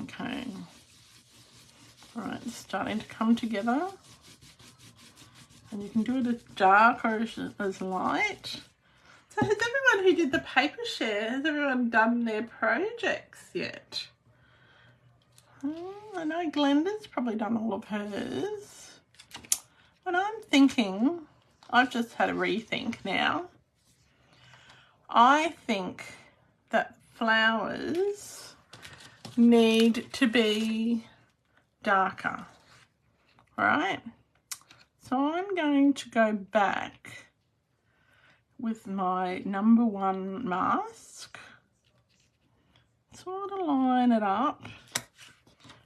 Okay. All right, it's starting to come together. And you can do it as dark or as light. So has everyone who did the paper share, has everyone done their projects yet? I know Glenda's probably done all of hers. And I'm thinking, I've just had a rethink now. I think that flowers need to be darker. All right. So I'm going to go back with my number 1 mask, sort of line it up.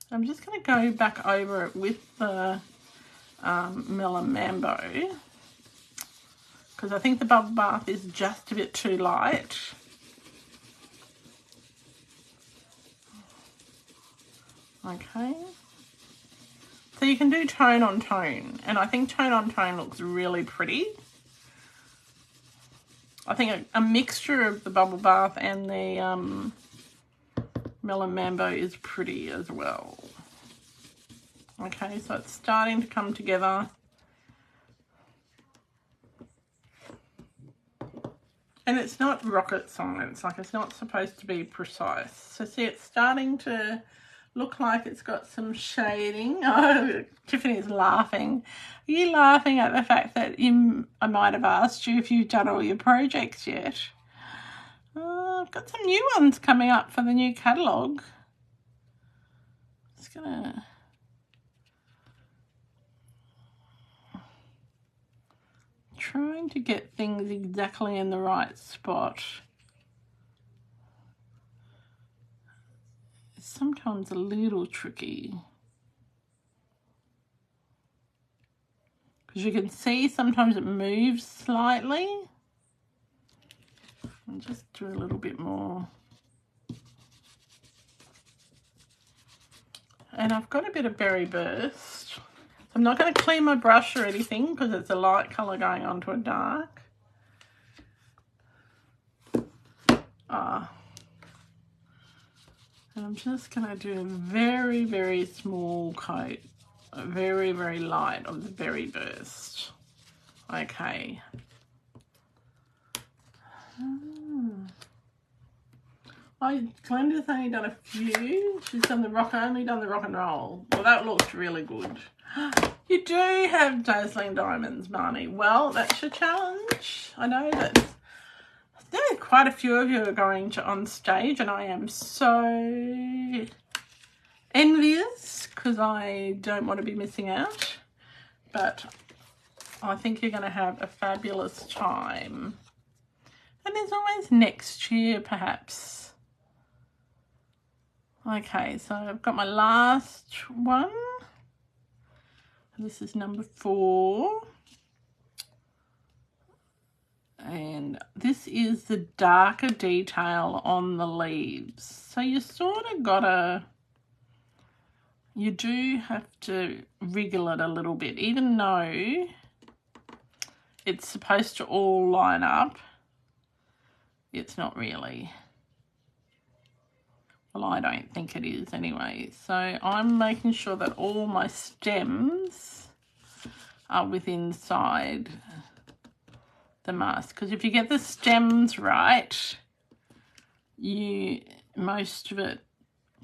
I'm just going to go back over it with the Melon Mambo, because I think the Bubble Bath is just a bit too light. Okay. So you can do tone on tone, and I think tone on tone looks really pretty. I think a mixture of the Bubble Bath and the Melon Mambo is pretty as well. Okay, so it's starting to come together. And it's not rocket science, like it's not supposed to be precise. So see, it's starting to look like it's got some shading. Oh, Tiffany's laughing. Are you laughing at the fact that I might have asked you if you've done all your projects yet? I've got some new ones coming up for the new catalogue. Just gonna... trying to get things exactly in the right spot. It's sometimes a little tricky. Because you can see sometimes it moves slightly. I'll just do a little bit more. And I've got a bit of berry burst. I'm not going to clean my brush or anything because it's a light colour going on to a dark. And I'm just going to do a very, very small coat, very, very light of the berry burst. Okay. Glenda's only done a few. She's done only done the rock and roll. Well, that looks really good. You do have dazzling diamonds, Marnie. Well, that's your challenge. I know that quite a few of you are going on stage, and I am so envious because I don't want to be missing out. But I think you're going to have a fabulous time. And there's always next year, perhaps. Okay, so I've got my last one. This is number 4. And this is the darker detail on the leaves. So you sort of you do have to wriggle it a little bit, even though it's supposed to all line up. It's not really. Well, I don't think it is anyway. So I'm making sure that all my stems are within inside the mask. Because if you get the stems right, most of it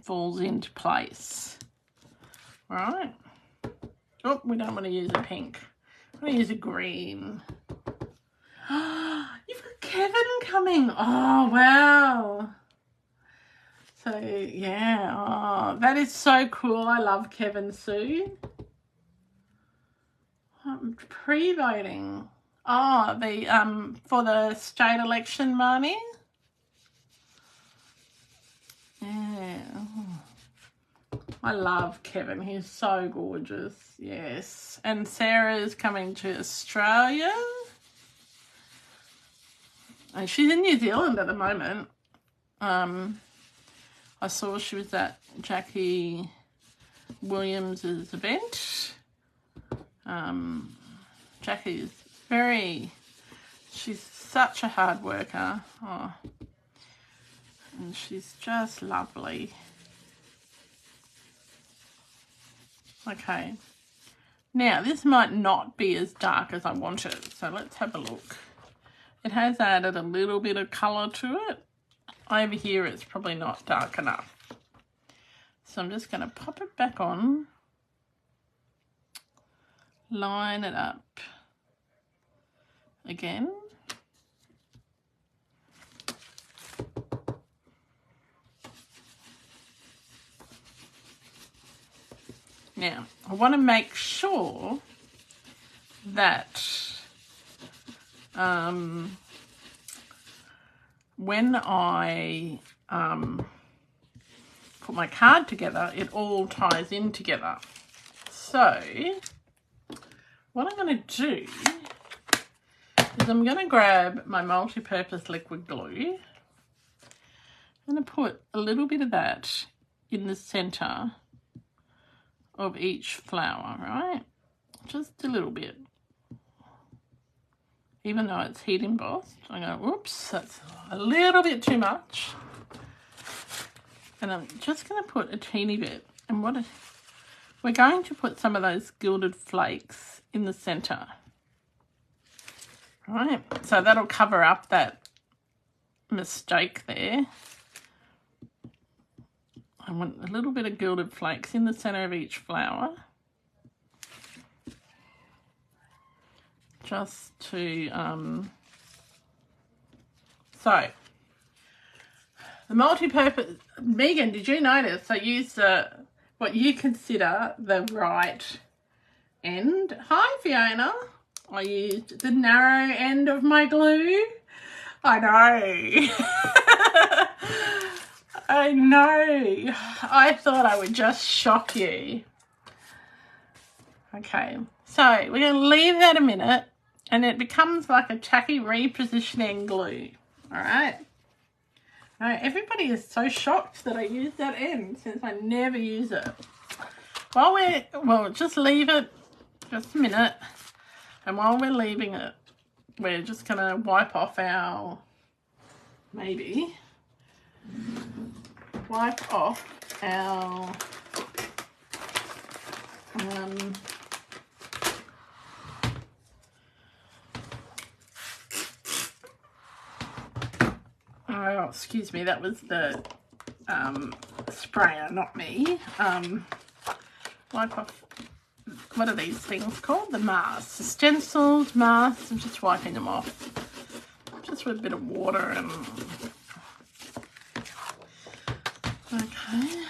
falls into place. All right. Oh, we don't want to use a pink. I'm going to use a green. You've got Kevin coming. Oh, wow. So, yeah. Oh, that is so cool. I love Kevin Sue. I'm pre-voting. Oh, for the state election, Marnie? Yeah. Oh. I love Kevin. He's so gorgeous. Yes. And Sarah's coming to Australia. And she's in New Zealand at the moment. I saw she was at Jackie Williams's event. Jackie's she's such a hard worker. Oh. And she's just lovely. Okay. Now, this might not be as dark as I want it, so let's have a look. It has added a little bit of colour to it. Over here, it's probably not dark enough. So I'm just going to pop it back on. Line it up again. Now, I want to make sure that when I put my card together, it all ties in together. So what I'm going to do is I'm going to grab my multi-purpose liquid glue. I'm going to put a little bit of that in the centre of each flower, right? Just a little bit. Even though it's heat embossed, I go, whoops, that's a little bit too much. And I'm just going to put a teeny bit. And we're going to put some of those gilded flakes in the centre. All right, so that'll cover up that mistake there. I want a little bit of gilded flakes in the centre of each flower. Just to, so, the multi-purpose, Megan, did you notice I used what you consider the right end? Hi, Fiona. I used the narrow end of my glue. I know. I know. I thought I would just shock you. Okay, so we're going to leave that a minute and it becomes like a tacky repositioning glue. All right. Now, everybody is so shocked that I use that end since I never use it. Well, just leave it just a minute. And while we're leaving it, we're just going to wipe off our, wipe off our, oh, excuse me, that was the sprayer, not me. Wipe off, what are these things called? The masks, the stencils, masks. I'm just wiping them off. Just with a bit of water and... Okay.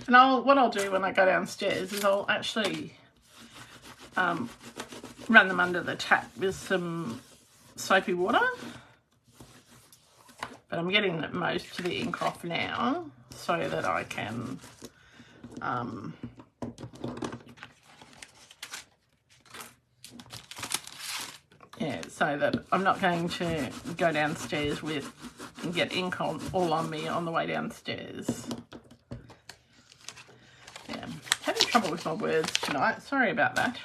And what I'll do when I go downstairs is I'll actually run them under the tap with some soapy water. But I'm getting most of the ink off now so that I can so that I'm not going to go downstairs with and get ink all on me on the way downstairs. Yeah, having trouble with my words tonight. Sorry about that.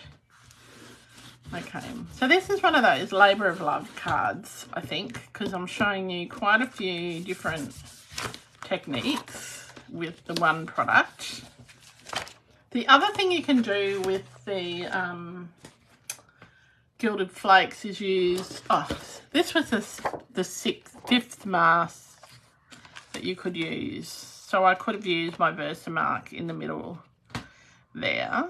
Okay, so this is one of those labour of love cards, I think, because I'm showing you quite a few different techniques with the one product. The other thing you can do with the gilded flakes is use, this was the fifth mask that you could use. So I could have used my Versamark in the middle there.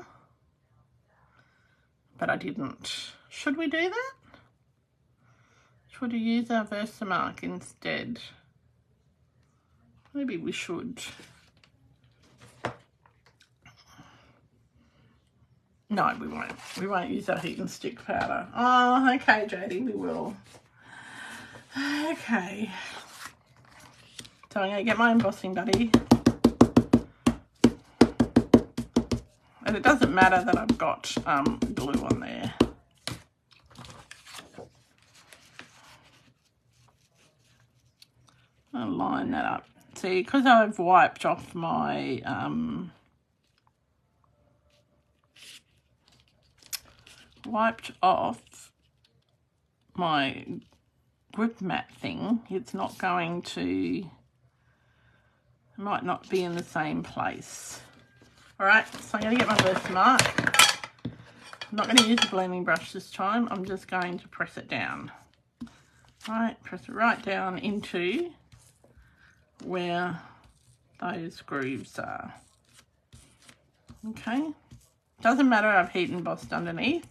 But I didn't. Should we do that? Should we use our Versamark instead? Maybe we should. No, we won't. We won't use our heat and stick powder. Oh, okay, Jodie, we will. Okay. So I'm going to get my embossing buddy. And it doesn't matter that I've got glue on there. I'll line that up. See, because I've wiped off my grip mat thing, it's not going to, it might not be in the same place. Alright, so I'm going to get my Versamark. I'm not going to use a blending brush this time. I'm just going to press it down. Alright, press it right down into where those grooves are. Okay. Doesn't matter, I've heat embossed underneath.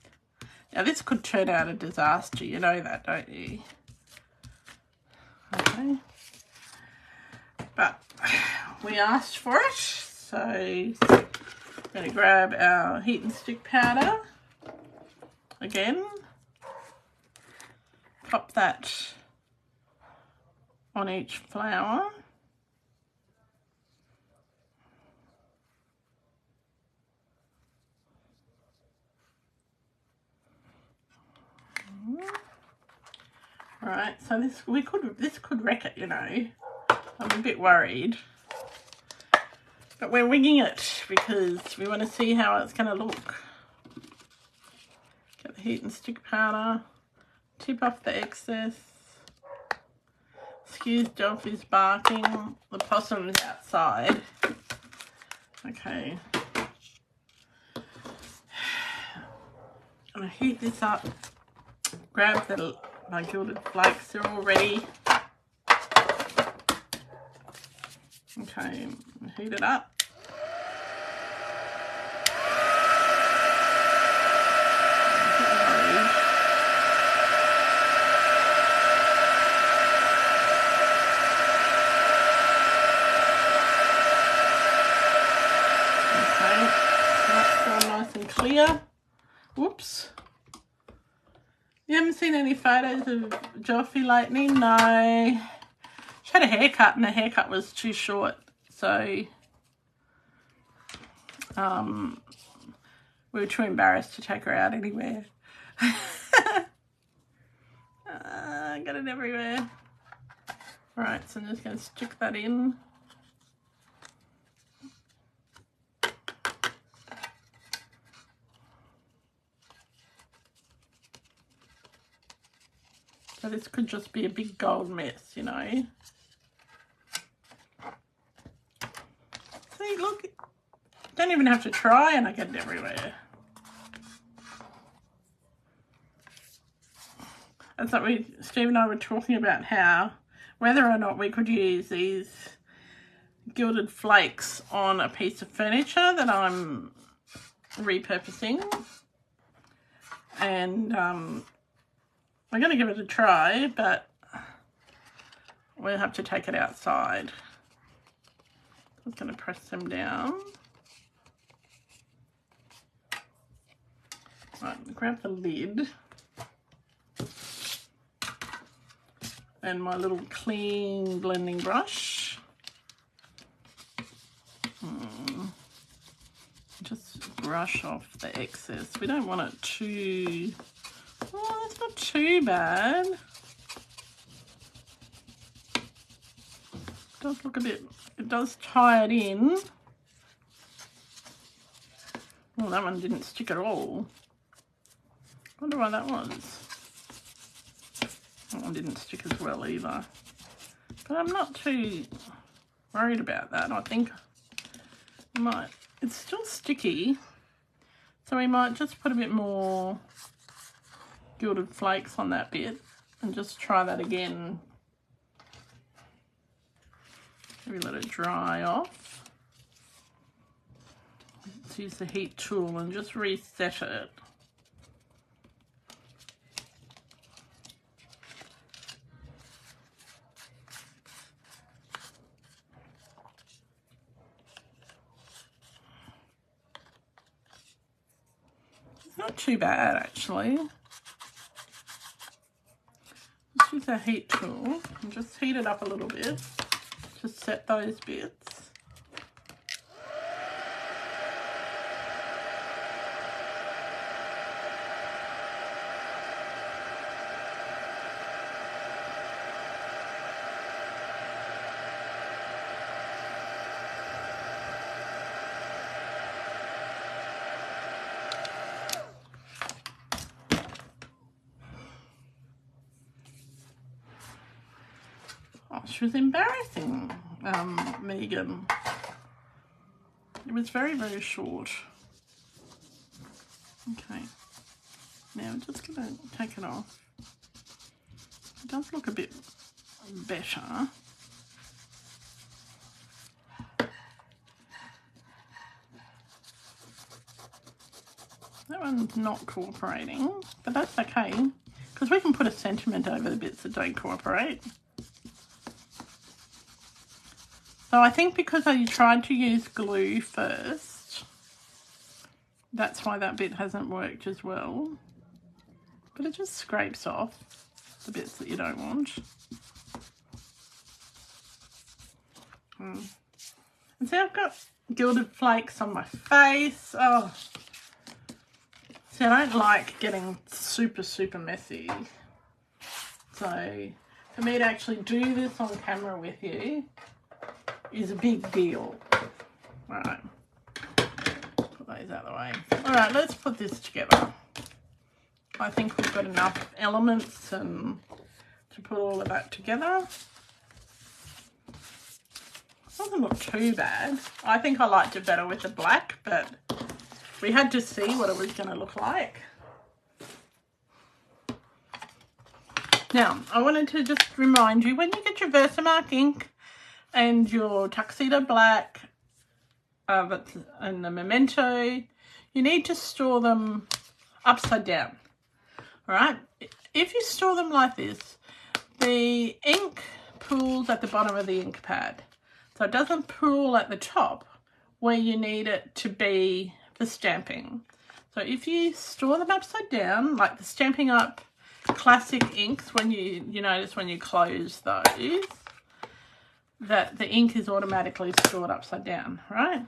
Now this could turn out a disaster. You know that, don't you? Okay. But we asked for it. So I'm going to grab our heat and stick powder again, pop that on each flower. All right, so this could wreck it, you know. I'm a bit worried. But we're winging it because we want to see how it's going to look. Get the heat and stick powder, tip off the excess. Excuse Delphi's barking, the possum's outside. Okay. I'm going to heat this up, grab my gilded flakes, they're all ready. Okay, heat it up. Clear. Whoops. You haven't seen any photos of Joffy lately? No. She had a haircut and the haircut was too short. So we were too embarrassed to take her out anywhere. I got it everywhere. Right, so I'm just going to stick that in. So this could just be a big gold mess, you know. See, look. Don't even have to try and I get it everywhere. That's what Steve and I were talking about, how whether or not we could use these gilded flakes on a piece of furniture that I'm repurposing. And we're going to give it a try, but we'll have to take it outside. I'm going to press them down. Right, grab the lid. And my little clean blending brush. Just brush off the excess. We don't want it too... Oh, it's not too bad. It does look a bit... It does tie it in. Oh, that one didn't stick at all. I wonder why that was. That one didn't stick as well either. But I'm not too worried about that. I think I might... It's still sticky. So we might just put a bit more gilded flakes on that bit and just try that again. Maybe let it dry off. Let's use the heat tool and just reset it. Not too bad actually. Just use the heat tool and just heat it up a little bit. Just set those bits. Oh, she was embarrassing, Megan. It was very, very short. Okay. Now I'm just going to take it off. It does look a bit better. That one's not cooperating, but that's okay, because we can put a sentiment over the bits that don't cooperate. So I think because I tried to use glue first, that's why that bit hasn't worked as well. But it just scrapes off the bits that you don't want. And see, I've got gilded flakes on my face. Oh, see, I don't like getting super, super messy. So for me to actually do this on camera with you is a big deal. Right, put those out of the way. All right, let's put this together. I think we've got enough elements and to put all of that together. Doesn't look too bad. I think I liked it better with the black, but we had to see what it was going to look like. Now, I wanted to just remind you, when you get your Versamark ink, and your tuxedo black, and the memento, you need to store them upside down. All right, if you store them like this, the ink pools at the bottom of the ink pad, so it doesn't pool at the top where you need it to be for stamping. So if you store them upside down, like the Stampin' Up! Classic inks, when you notice when you close those, that the ink is automatically stored upside down, right?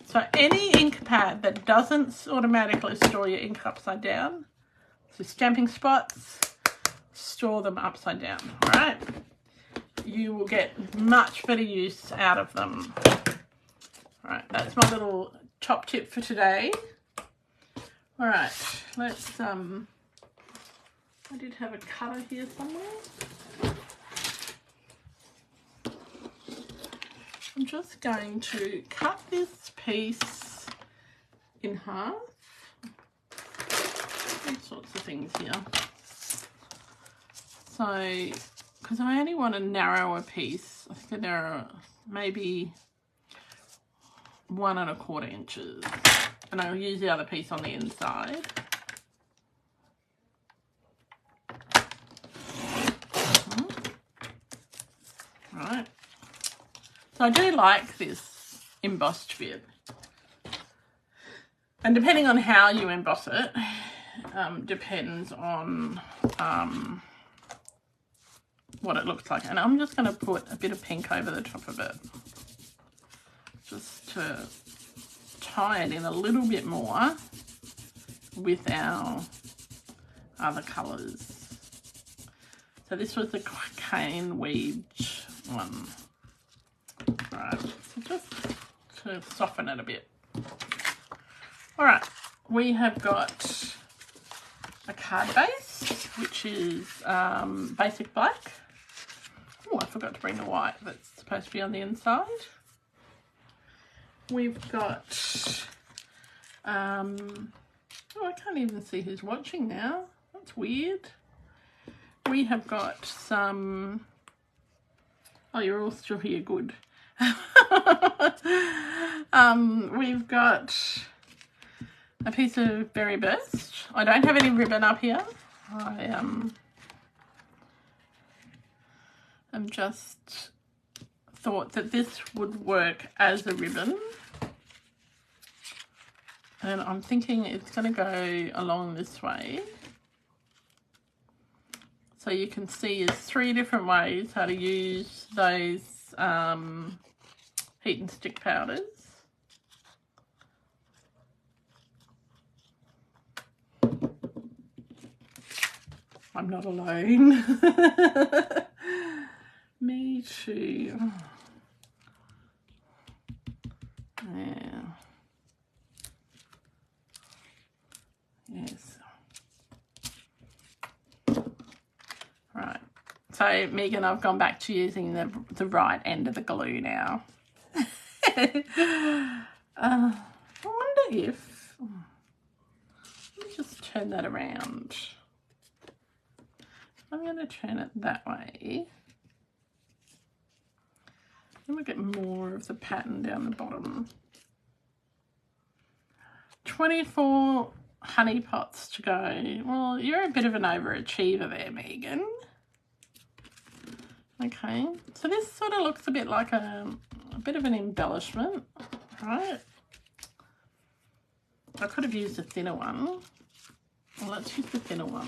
So any ink pad that doesn't automatically store your ink upside down, so stamping spots, store them upside down, all right? You will get much better use out of them. All right, that's my little top tip for today. All right, let's, I did have a cutter here somewhere. I'm just going to cut this piece in half. All sorts of things here. So, because I only want a narrower piece, I think a narrower, maybe 1 1/4 inches. And I'll use the other piece on the inside. Right. So I do like this embossed bit. And depending on how you emboss it, depends on what it looks like. And I'm just going to put a bit of pink over the top of it, just to tie it in a little bit more with our other colours. So this was the cane weaved one. Right, so just to soften it a bit. All right, we have got a card base, which is basic black. Oh, I forgot to bring the white that's supposed to be on the inside. We've got, oh, I can't even see who's watching now. That's weird. We have got some, oh, you're all still here, good. We've got a piece of Berry Burst. I don't have any ribbon up here. I am just thought that this would work as a ribbon. And I'm thinking it's going to go along this way. So you can see there's 3 different ways how to use those heat and stick powders. I'm not alone. Me too. Yeah. Yes. Right. So, Megan, I've gone back to using the right end of the glue now. I wonder if... Let me just turn that around. I'm going to turn it that way. Then we'll get more of the pattern down the bottom. 24 honey pots to go. Well, you're a bit of an overachiever there, Megan. Okay, so this sort of looks a bit like a bit of an embellishment, right? I could have used a thinner one. Well, let's use the thinner one.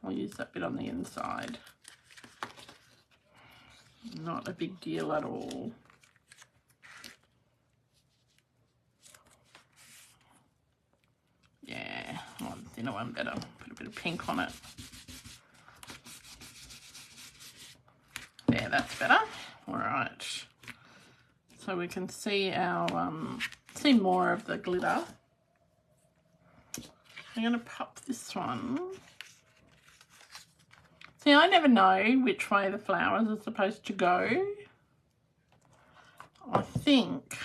I'll use that bit on the inside. Not a big deal at all. Yeah, I want the thinner one better. Put a bit of pink on it. There, that's better. All right. So we can see our, see more of the glitter. I'm going to pop this one. See, I never know which way the flowers are supposed to go. I think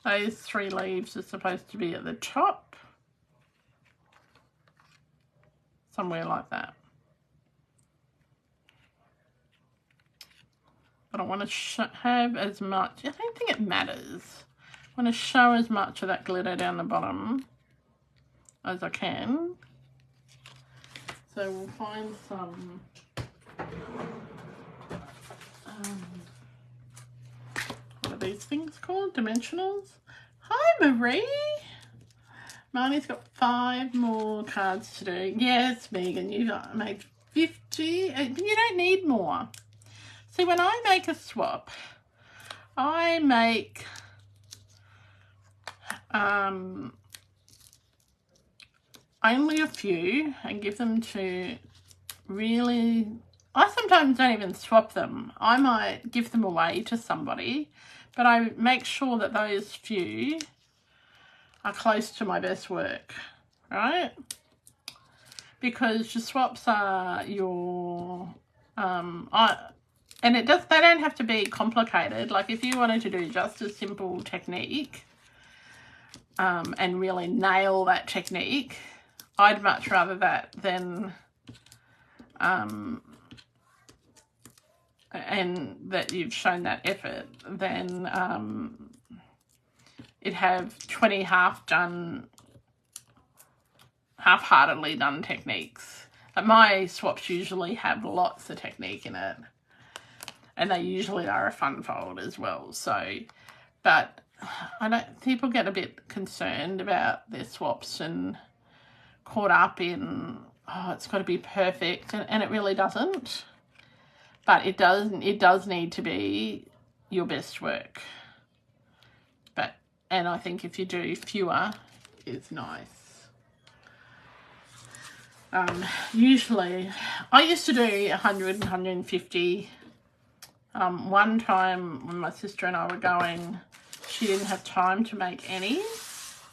those 3 leaves are supposed to be at the top. Somewhere like that. but I want to have as much, I don't think it matters. I want to show as much of that glitter down the bottom as I can. So we'll find some what are these things called? Dimensionals? Hi Marie! Marnie's got 5 more cards to do. Yes, Megan, you made 50. You don't need more. See, when I make a swap, I make only a few and give them to really... I sometimes don't even swap them. I might give them away to somebody, but I make sure that those few are close to my best work, right? Because your swaps are your... and they don't have to be complicated. Like if you wanted to do just a simple technique and really nail that technique, I'd much rather that than and that you've shown that effort than it have 20 half-heartedly done techniques. Like my swaps usually have lots of technique in it, and they usually are a fun fold as well. So, but people get a bit concerned about their swaps and caught up in, oh, it's got to be perfect, and it really doesn't. But it does need to be your best work. And I think if you do fewer, it's nice. Usually, I used to do 100 and 150. One time when my sister and I were going, she didn't have time to make any.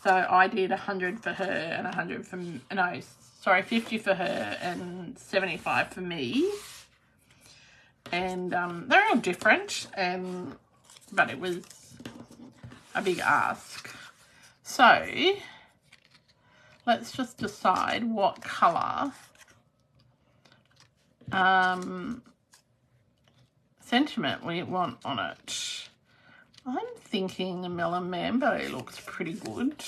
So I did 100 for her and 100 for, no, sorry, 50 for her and 75 for me. And they're all different, but it was a big ask. So let's just decide what colour sentiment we want on it. I'm thinking the Melon Mambo looks pretty good.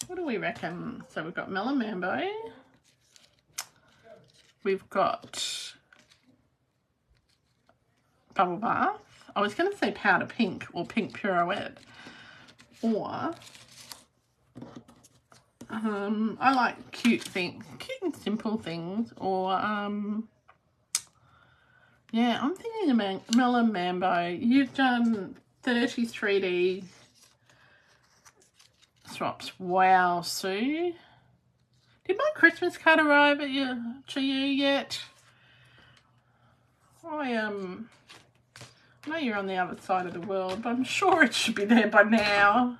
What do we reckon? So we've got Melon Mambo. We've got Bubble Bath. I was going to say Powder Pink or Pink Pirouette. Or I like cute things, cute and simple things. Or yeah, I'm thinking of Melon Mambo. You've done 33D swaps. Wow, Sue. Did my Christmas card arrive to you yet? I know you're on the other side of the world, but I'm sure it should be there by now.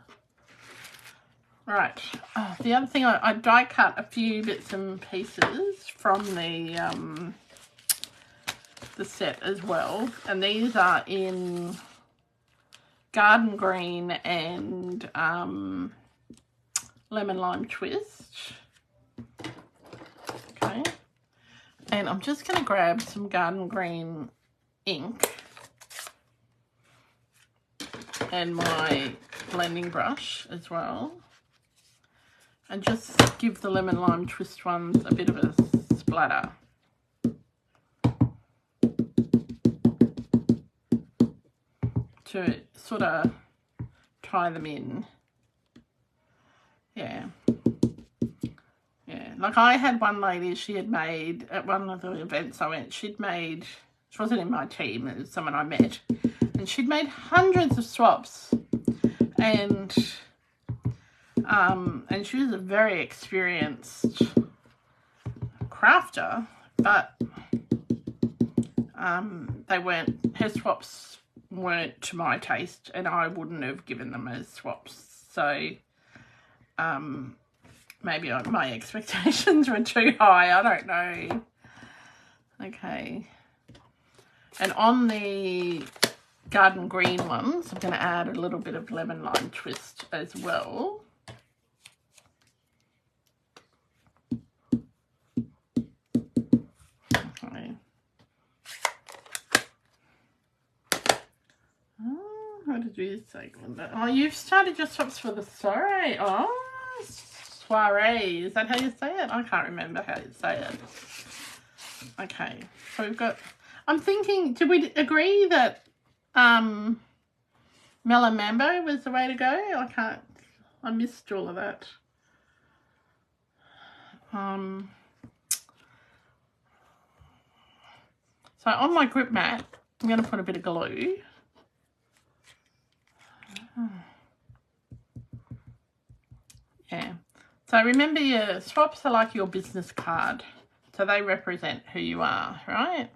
Right. Oh, the other thing, I die cut a few bits and pieces from the set as well, and these are in Garden Green and Lemon Lime Twist. Okay. And I'm just going to grab some Garden Green ink and my blending brush as well, and just give the Lemon Lime Twist ones a bit of a splatter. To sort of tie them in. Yeah. Yeah. Like I had one lady, she had made, at one of the events I went, she'd made, she wasn't in my team, it was someone I met, and she'd made hundreds of swaps, and she was a very experienced crafter, but her swaps weren't to my taste, and I wouldn't have given them as swaps. So maybe my expectations were too high. I don't know. Okay. And on the Garden Green ones, I'm going to add a little bit of Lemon Lime Twist as well. Okay. What did you say, Glenda? Oh, you've started your swaps for the soiree. Oh, soiree. Is that how you say it? I can't remember how you say it. Okay, so we've got... I'm thinking, did we agree that Mellow Mambo was the way to go? I missed all of that. So on my grip mat, I'm going to put a bit of glue. Yeah. So remember, your swaps are like your business card. So they represent who you are, right?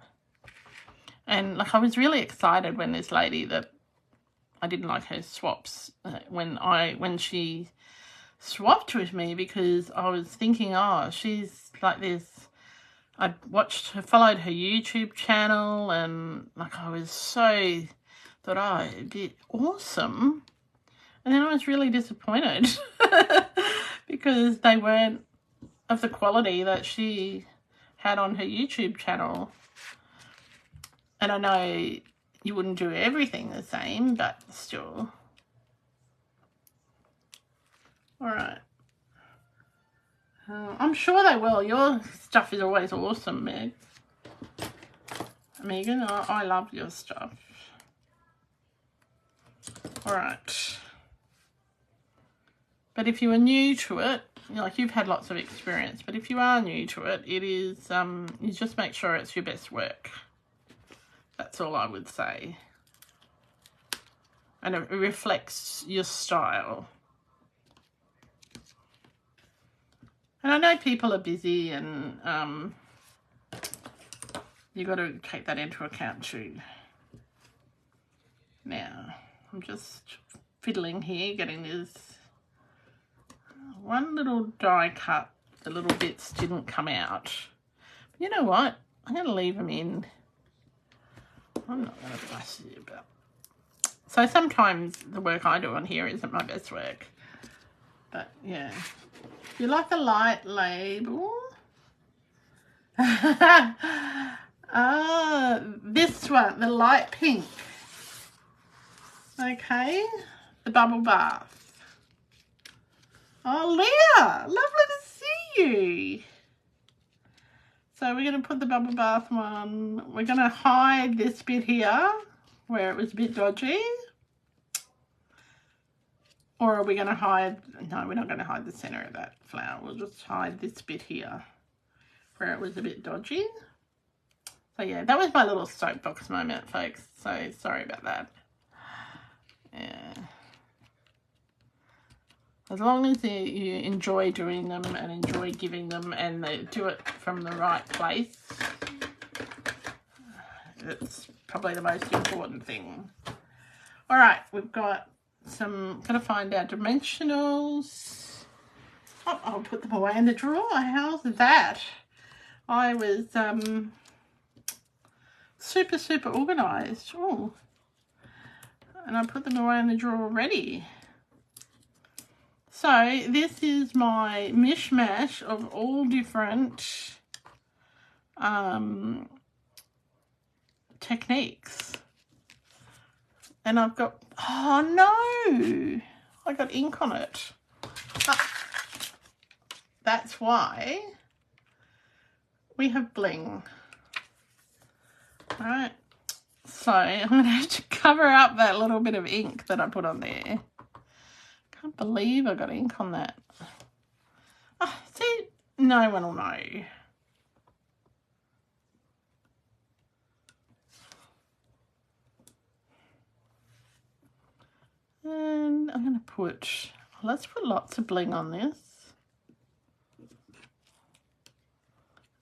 And like, I was really excited when this lady that I didn't like her swaps when she swapped with me, because I was thinking, oh, she's like this. I followed her YouTube channel, and like I was thought, oh, it'd be awesome. And then I was really disappointed because they weren't of the quality that she had on her YouTube channel. And I know you wouldn't do everything the same, but still. All right. I'm sure they will. Your stuff is always awesome, Megan. I love your stuff. All right. But if you are new to it, like you've had lots of experience, but if you are new to it, it is, you just make sure it's your best work. That's all I would say. And it reflects your style. And I know people are busy, and you've got to take that into account too. Now, I'm just fiddling here, getting this one little die cut. The little bits didn't come out. But you know what? I'm going to leave them in. I'm not going to fuss you about. So sometimes the work I do on here isn't my best work. But yeah. You like the light label? This one, the light pink. Okay, the bubble bath. Oh, Leah, lovely to see you. So we're going to put the bubble bath one. We're going to hide this bit here where it was a bit dodgy. Or are we going to hide... No, we're not going to hide the centre of that flower. We'll just hide this bit here where it was a bit dodgy. So, yeah, that was my little soapbox moment, folks. So, sorry about that. Yeah. As long as you enjoy doing them and enjoy giving them, and they do it from the right place, it's probably the most important thing. All right, we've got... gotta find our dimensionals. Oh, I'll put them away in the drawer. How's that? I was super organised. Oh, and I put them away in the drawer already. So this is my mishmash of all different techniques. And I've got, oh no, I got ink on it. That's why we have bling. All right, so I'm going to have to cover up that little bit of ink that I put on there. Can't believe I got ink on that. Oh, see, no one will know. And I'm going to put, let's put lots of bling on this.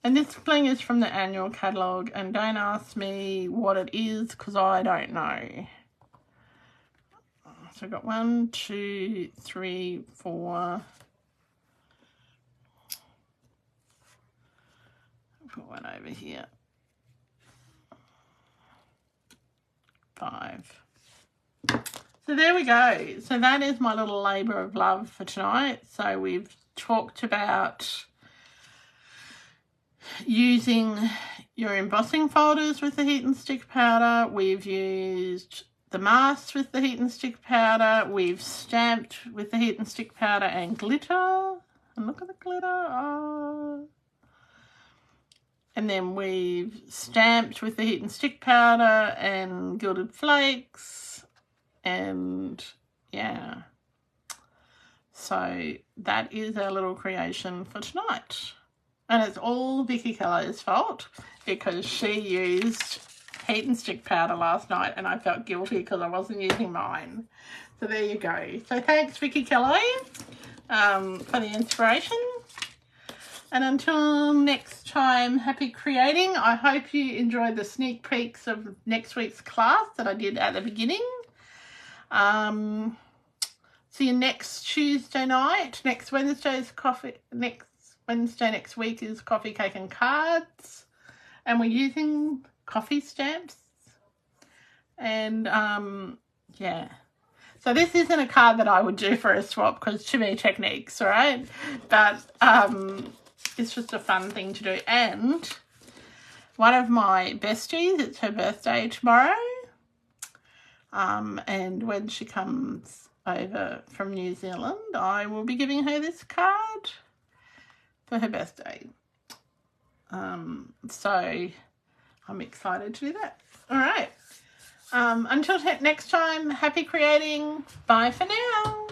And this bling is from the annual catalogue, and don't ask me what it is because I don't know. So I've got 1, 2, 3, 4. Put one over here. 5. So there we go. So that is my little labour of love for tonight. So we've talked about using your embossing folders with the heat and stick powder. We've used the masks with the heat and stick powder. We've stamped with the heat and stick powder and glitter. And look at the glitter. Oh. And then we've stamped with the heat and stick powder and gilded flakes. And yeah. So that is our little creation for tonight. And it's all Vicky Kello's fault because she used heat and stick powder last night and I felt guilty because I wasn't using mine. So there you go. So thanks, Vicky Kello, for the inspiration. And until next time, happy creating. I hope you enjoyed the sneak peeks of next week's class that I did at the beginning. See you next Tuesday night. Next Wednesday next week is coffee, cake and cards. And we're using coffee stamps. And yeah. So this isn't a card that I would do for a swap because too many techniques, all right? But it's just a fun thing to do. And one of my besties, it's her birthday tomorrow. And when she comes over from New Zealand, I will be giving her this card for her birthday. So I'm excited to do that. All right. Until next time, happy creating. Bye for now.